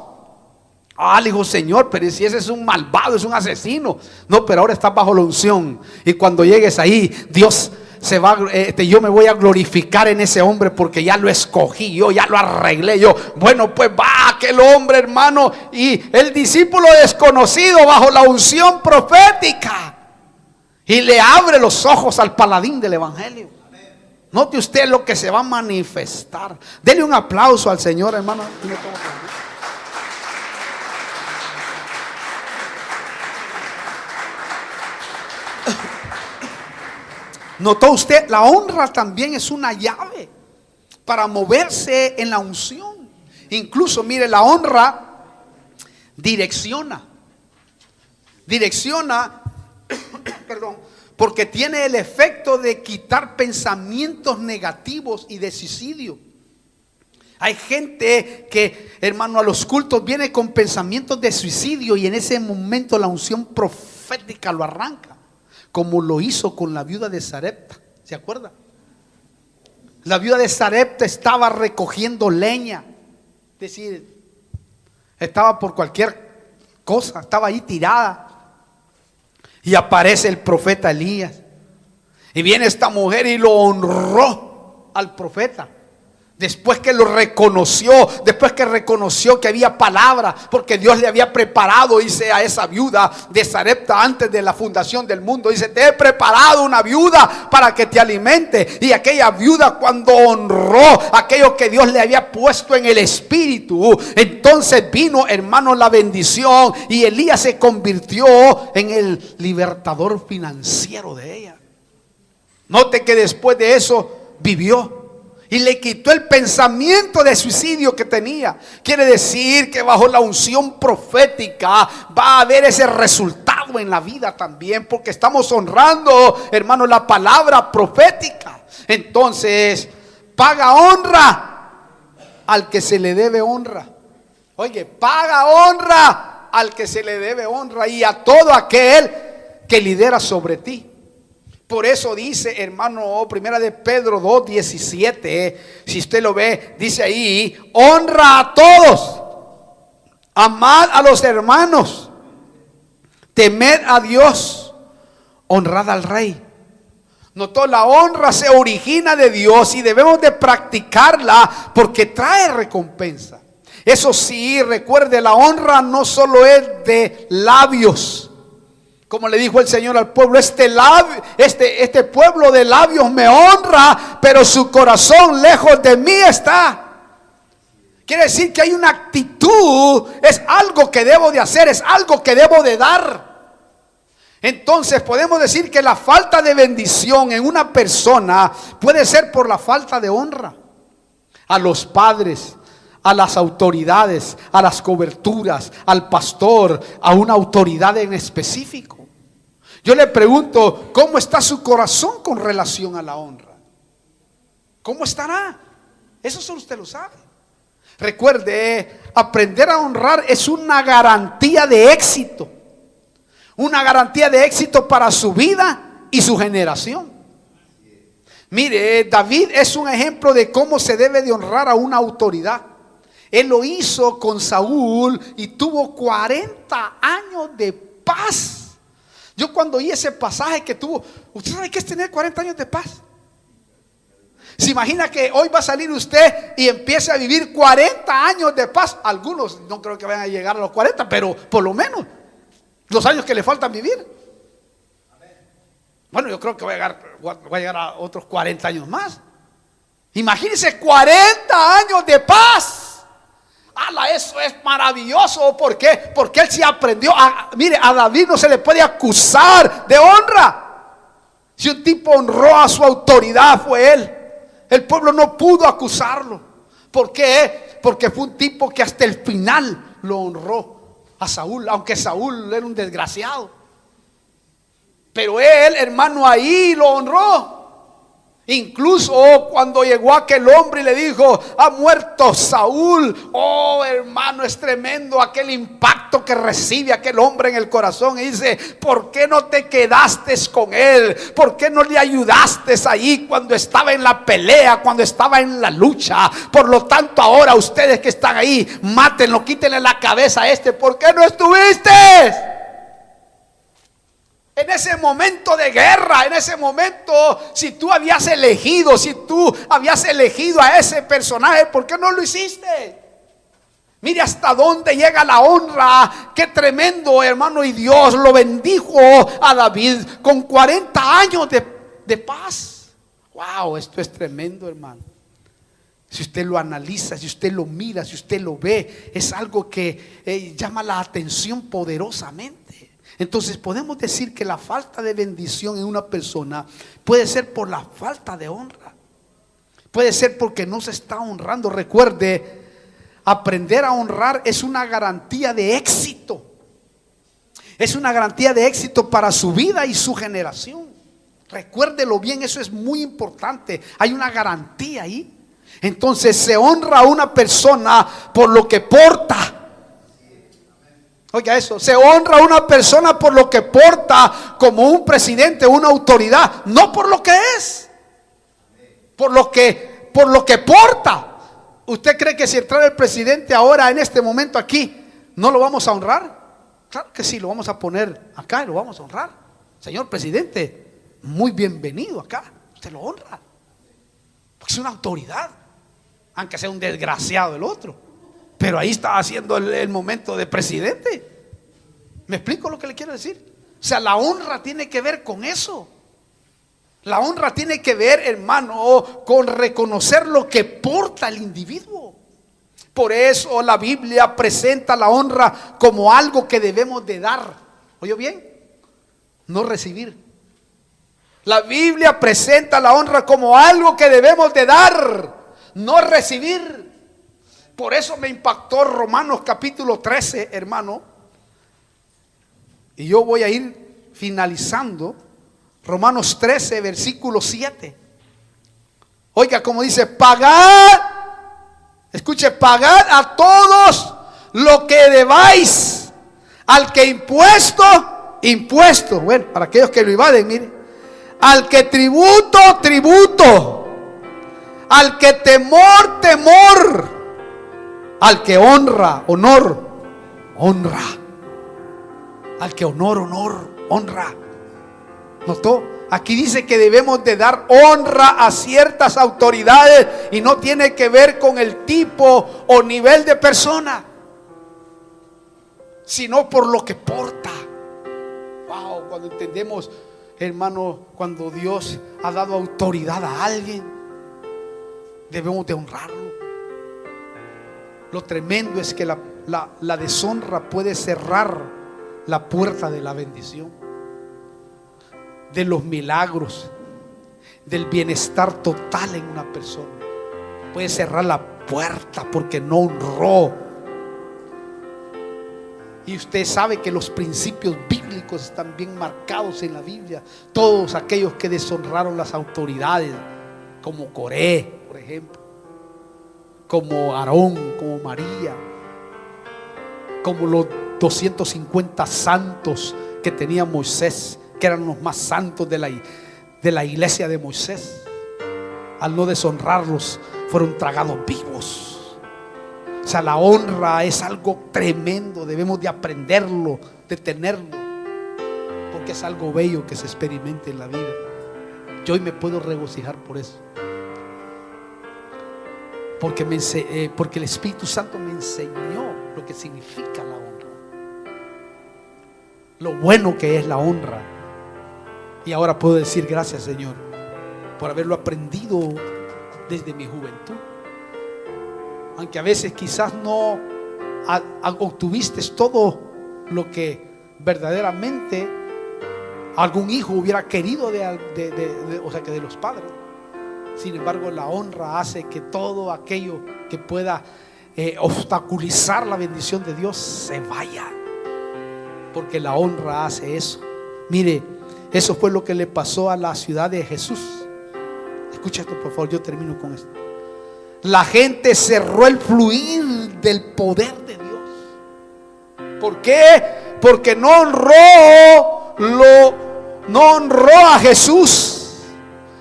[SPEAKER 1] Le dijo: Señor, pero si ese es un malvado, es un asesino. No, pero ahora estás bajo la unción, y cuando llegues ahí, Dios yo me voy a glorificar en ese hombre, porque ya lo escogí, yo ya lo arreglé. Yo, bueno, pues va aquel hombre, hermano, y el discípulo desconocido bajo la unción profética, y le abre los ojos al paladín del evangelio. Note usted lo que se va a manifestar. Dele un aplauso al Señor, hermano. ¿Notó usted? La honra también es una llave para moverse en la unción. Incluso, mire, la honra direcciona, perdón, porque tiene el efecto de quitar pensamientos negativos y de suicidio. Hay gente que, hermano, a los cultos viene con pensamientos de suicidio, y en ese momento la unción profética lo arranca, como lo hizo con la viuda de Sarepta. ¿Se acuerda? La viuda de Sarepta estaba recogiendo leña, es decir, estaba por cualquier cosa, estaba ahí tirada, y aparece el profeta Elías, y viene esta mujer y lo honró al profeta. Después que lo reconoció, después que reconoció que había palabra, porque Dios le había preparado, dice, a esa viuda de Sarepta antes de la fundación del mundo. Dice: te he preparado una viuda para que te alimente. Y aquella viuda, cuando honró aquello que Dios le había puesto en el espíritu, entonces vino, hermano, la bendición, y Elías se convirtió en el libertador financiero de ella. Note que después de eso vivió, y le quitó el pensamiento de suicidio que tenía. Quiere decir que bajo la unción profética va a haber ese resultado en la vida también, porque estamos honrando, hermano, la palabra profética. Entonces, paga honra al que se le debe honra. Oye, paga honra al que se le debe honra, y a todo aquel que lidera sobre ti. Por eso dice, hermano, primera de Pedro 2:17, si usted lo ve, dice ahí: honra a todos, amad a los hermanos, temed a Dios, honrad al rey. Notó, la honra se origina de Dios y debemos de practicarla porque trae recompensa. Eso sí, recuerde, la honra no solo es de labios. Como le dijo el Señor al pueblo: este pueblo de labios me honra, pero su corazón lejos de mí está. Quiere decir que hay una actitud, es algo que debo de hacer, es algo que debo de dar. Entonces podemos decir que la falta de bendición en una persona puede ser por la falta de honra a los padres, a las autoridades, a las coberturas, al pastor, a una autoridad en específico. Yo le pregunto: ¿cómo está su corazón con relación a la honra? ¿Cómo estará? Eso solo usted lo sabe. Recuerde, aprender a honrar es una garantía de éxito. Una garantía de éxito para su vida y su generación. Mire, David es un ejemplo de cómo se debe de honrar a una autoridad. Él lo hizo con Saúl y tuvo 40 años de paz. Yo cuando oí ese pasaje que tuvo, ¿usted sabe qué es tener 40 años de paz? ¿Se imagina que hoy va a salir usted y empiece a vivir 40 años de paz? Algunos no creo que vayan a llegar a los 40, pero por lo menos los años que le faltan vivir. Bueno, yo creo que voy a llegar a otros 40 años más. Imagínense 40 años de paz. Eso es maravilloso. ¿Por qué? Porque él sí aprendió. Mire, a David no se le puede acusar de honra. Si un tipo honró a su autoridad, fue él. El pueblo no pudo acusarlo. ¿Por qué? Porque fue un tipo que hasta el final lo honró a Saúl, aunque Saúl era un desgraciado. Pero él, hermano, ahí lo honró. Incluso cuando llegó aquel hombre y le dijo: ha muerto Saúl. Oh, hermano, es tremendo aquel impacto que recibe aquel hombre en el corazón. Y dice: ¿por qué no te quedaste con él? ¿Por qué no le ayudaste ahí cuando estaba en la pelea, cuando estaba en la lucha? Por lo tanto, ahora ustedes que están ahí, mátenlo, quítenle la cabeza a este. ¿Por qué no estuviste en ese momento de guerra? En ese momento, si tú habías elegido a ese personaje, ¿por qué no lo hiciste? Mire hasta dónde llega la honra. Qué tremendo, hermano. Y Dios lo bendijo a David con 40 años de paz. Wow, esto es tremendo, hermano. Si usted lo analiza, si usted lo mira, si usted lo ve, es algo que llama la atención poderosamente. Entonces podemos decir que la falta de bendición en una persona puede ser por la falta de honra. Puede ser porque no se está honrando. Recuerde, aprender a honrar es una garantía de éxito. Es una garantía de éxito para su vida y su generación. Recuérdelo bien, eso es muy importante. Hay una garantía ahí. Entonces se honra a una persona por lo que porta. Oiga eso, se honra a una persona por lo que porta, como un presidente, una autoridad, no por lo que es, por lo que porta. ¿Usted cree que si entrara el presidente ahora en este momento aquí, no lo vamos a honrar? Claro que sí, lo vamos a poner acá y lo vamos a honrar. Señor presidente, muy bienvenido acá. Usted lo honra, porque es una autoridad, aunque sea un desgraciado el otro. Pero ahí está haciendo el momento de presidente. ¿Me explico lo que le quiero decir? O sea, la honra tiene que ver con eso. La honra tiene que ver, hermano, con reconocer lo que porta el individuo. Por eso la Biblia presenta la honra como algo que debemos de dar. ¿Oyó bien? No recibir. La Biblia presenta la honra como algo que debemos de dar, no recibir. Por eso me impactó Romanos capítulo 13, hermano. Y yo voy a ir finalizando. Romanos 13, versículo 7. Oiga como dice: pagad, escuche, pagad a todos lo que debáis, al que impuesto, bueno, para aquellos que lo evaden, mire, al que tributo, al que temor, al que honra, honra, al que honra. ¿Notó? Aquí dice que debemos de dar honra a ciertas autoridades y no tiene que ver con el tipo o nivel de persona, sino por lo que porta. Wow, cuando entendemos, hermano, cuando Dios ha dado autoridad a alguien, debemos de honrarlo. Lo tremendo es que la deshonra puede cerrar la puerta de la bendición, de los milagros, del bienestar total en una persona. Puede cerrar la puerta porque no honró. Y usted sabe que los principios bíblicos están bien marcados en la Biblia. Todos aquellos que deshonraron las autoridades, como Coré, por ejemplo, como Aarón, como María, como los 250 santos que tenía Moisés, que eran los más santos de la iglesia de Moisés. Al no deshonrarlos, fueron tragados vivos. O sea, la honra es algo tremendo. Debemos de aprenderlo, de tenerlo, porque es algo bello que se experimenta en la vida. Yo hoy me puedo regocijar por eso, porque el Espíritu Santo me enseñó lo que significa la honra, lo bueno que es la honra. Y ahora puedo decir gracias, Señor, por haberlo aprendido desde mi juventud. Aunque a veces quizás no obtuviste todo lo que verdaderamente algún hijo hubiera querido o sea, que de los padres. Sin embargo, la honra hace que todo aquello que pueda obstaculizar la bendición de Dios se vaya, porque la honra hace eso. Mire, eso fue lo que le pasó a la ciudad de Jesús. Escucha esto, por favor, yo termino con esto. La gente cerró el fluir del poder de Dios. ¿Por qué? Porque no honró a Jesús.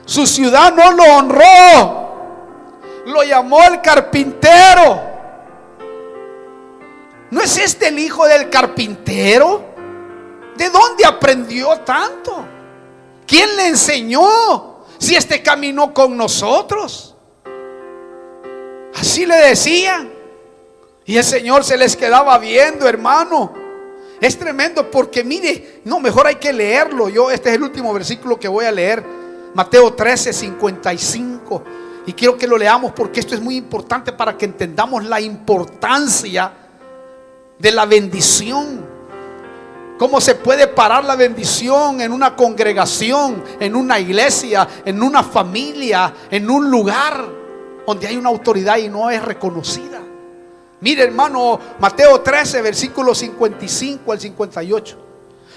[SPEAKER 1] Su ciudad no lo honró. Lo llamó el carpintero. ¿No es este el hijo del carpintero? ¿De dónde aprendió tanto? ¿Quién le enseñó? Si este caminó con nosotros. Así le decían. Y el Señor se les quedaba viendo, hermano. Es tremendo porque mire, no, mejor hay que leerlo. Este es el último versículo que voy a leer. Mateo 13, 55. Y quiero que lo leamos porque esto es muy importante para que entendamos la importancia de la bendición. ¿Cómo se puede parar la bendición en una congregación, en una iglesia, en una familia, en un lugar donde hay una autoridad y no es reconocida? Mire, hermano, Mateo 13, versículos 55 al 58.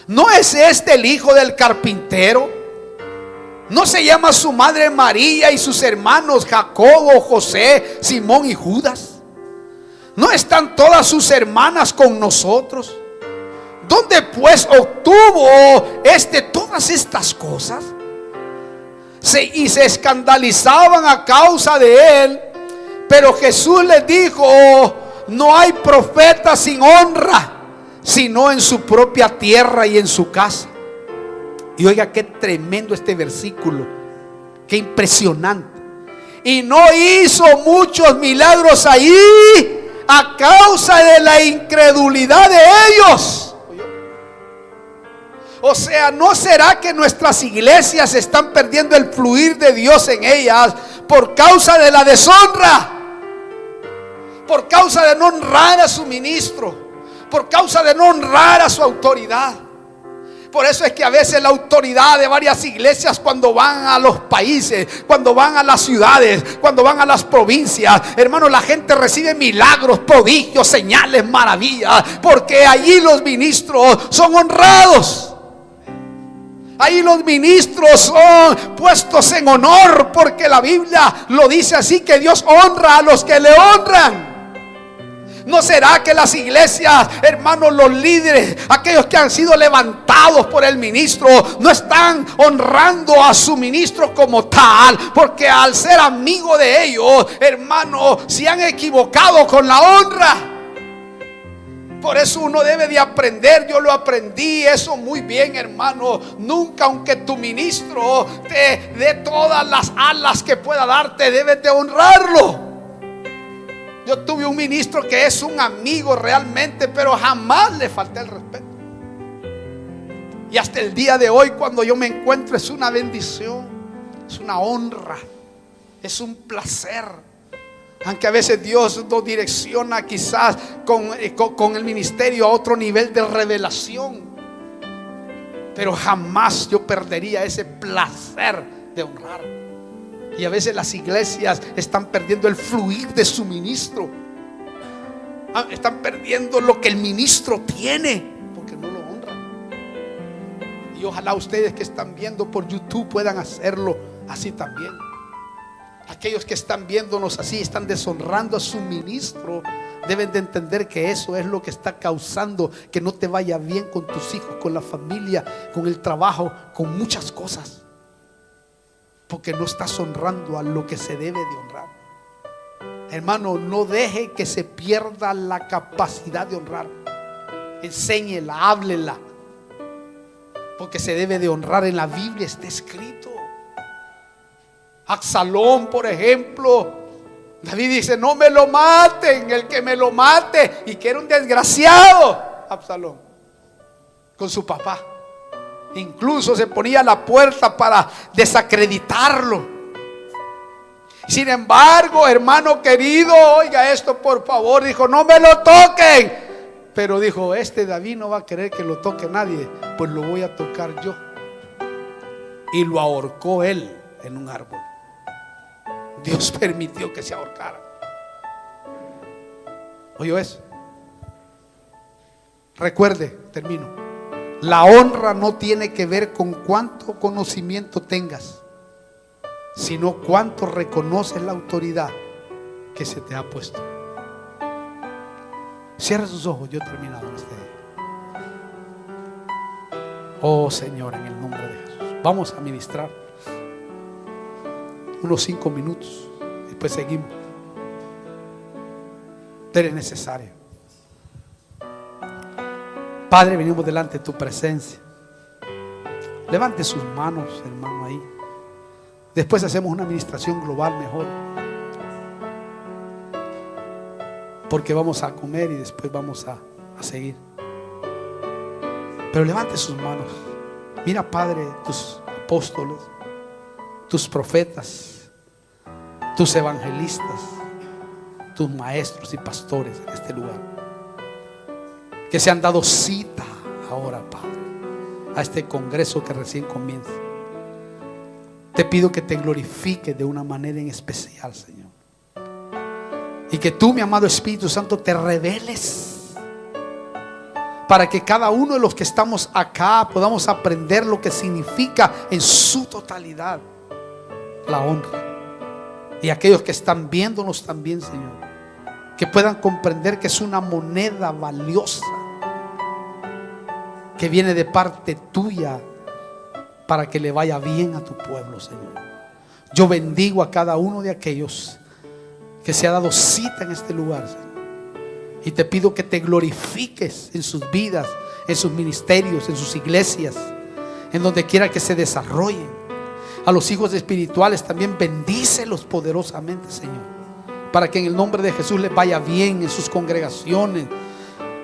[SPEAKER 1] ¿No es este el hijo del carpintero? ¿No se llama su madre María y sus hermanos Jacobo, José, Simón y Judas? ¿No están todas sus hermanas con nosotros? ¿Dónde pues obtuvo todas estas cosas? Y se escandalizaban a causa de él. Pero Jesús les dijo: no hay profeta sin honra, sino en su propia tierra y en su casa. Y oiga qué tremendo este versículo, qué impresionante. Y no hizo muchos milagros allí a causa de la incredulidad de ellos. O sea, ¿no será que nuestras iglesias están perdiendo el fluir de Dios en ellas por causa de la deshonra? Por causa de no honrar a su ministro, por causa de no honrar a su autoridad. Por eso es que a veces la autoridad de varias iglesias, cuando van a los países, cuando van a las ciudades, cuando van a las provincias, hermano, la gente recibe milagros, prodigios, señales, maravillas, porque allí los ministros son honrados. Ahí los ministros son puestos en honor, porque la Biblia lo dice así, que Dios honra a los que le honran. ¿No será que las iglesias, hermanos, los líderes, aquellos que han sido levantados por el ministro, no están honrando a su ministro como tal? Porque al ser amigo de ellos, hermanos, se han equivocado con la honra. Por eso uno debe de aprender. Yo lo aprendí eso muy bien, hermano. Nunca, aunque tu ministro te dé todas las alas que pueda darte, debes de honrarlo. Yo tuve un ministro que es un amigo realmente, pero jamás le falté el respeto. Y hasta el día de hoy, cuando yo me encuentro, es una bendición, es una honra, es un placer. Aunque a veces Dios nos direcciona quizás con el ministerio a otro nivel de revelación, pero jamás yo perdería ese placer de honrar. Y a veces las iglesias están perdiendo el fluir de su ministro. Están perdiendo lo que el ministro tiene, porque no lo honran. Y ojalá ustedes que están viendo por YouTube puedan hacerlo así también. Aquellos que están viéndonos así, están deshonrando a su ministro. Deben de entender que eso es lo que está causando que no te vaya bien con tus hijos, con la familia, con el trabajo, con muchas cosas. Porque no estás honrando a lo que se debe de honrar. Hermano, no deje que se pierda la capacidad de honrar. Enséñela, háblela, porque se debe de honrar. En la Biblia está escrito. Absalón, por ejemplo, David dice: no me lo maten, el que me lo mate. Y que era un desgraciado Absalón con su papá. Incluso se ponía a la puerta para desacreditarlo. Sin embargo, hermano querido, oiga esto por favor, dijo: no me lo toquen. Pero dijo: este David no va a querer que lo toque nadie, pues lo voy a tocar yo. Y lo ahorcó él en un árbol. Dios permitió que se ahorcara. ¿Oyó eso? Recuerde, termino. La honra no tiene que ver con cuánto conocimiento tengas. sino cuánto reconoces la autoridad que se te ha puesto. Cierra sus ojos, yo he terminado en este día. Oh Señor, en el nombre de Jesús, vamos a ministrar unos 5 minutos, después seguimos. Pero es necesario. Padre, venimos delante de tu presencia. Levante sus manos, hermano, ahí. Después hacemos una administración global mejor, porque vamos a comer y después vamos a seguir. Pero levante sus manos. Mira, Padre, tus apóstoles, tus profetas, tus evangelistas, tus maestros y pastores en este lugar, que se han dado cita ahora, Padre, a este congreso que recién comienza. Te pido que te glorifiques de una manera en especial, Señor, y que tú, mi amado Espíritu Santo, te reveles, para que cada uno de los que estamos acá podamos aprender lo que significa en su totalidad la honra. Y aquellos que están viéndonos también, Señor, que puedan comprender que es una moneda valiosa que viene de parte tuya para que le vaya bien a tu pueblo, Señor. Yo bendigo a cada uno de aquellos que se ha dado cita en este lugar, Señor. Y te pido que te glorifiques en sus vidas, en sus ministerios, en sus iglesias, en donde quiera que se desarrollen. A los hijos espirituales también bendícelos poderosamente, Señor, para que en el nombre de Jesús les vaya bien en sus congregaciones,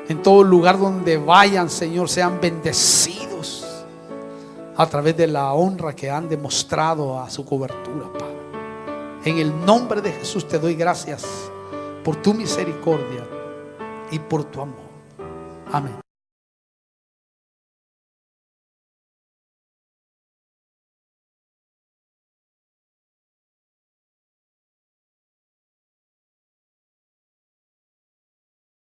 [SPEAKER 1] en todo lugar donde vayan, Señor, sean bendecidos a través de la honra que han demostrado a su cobertura, Padre. En el nombre de Jesús te doy gracias por tu misericordia y por tu amor. Amén.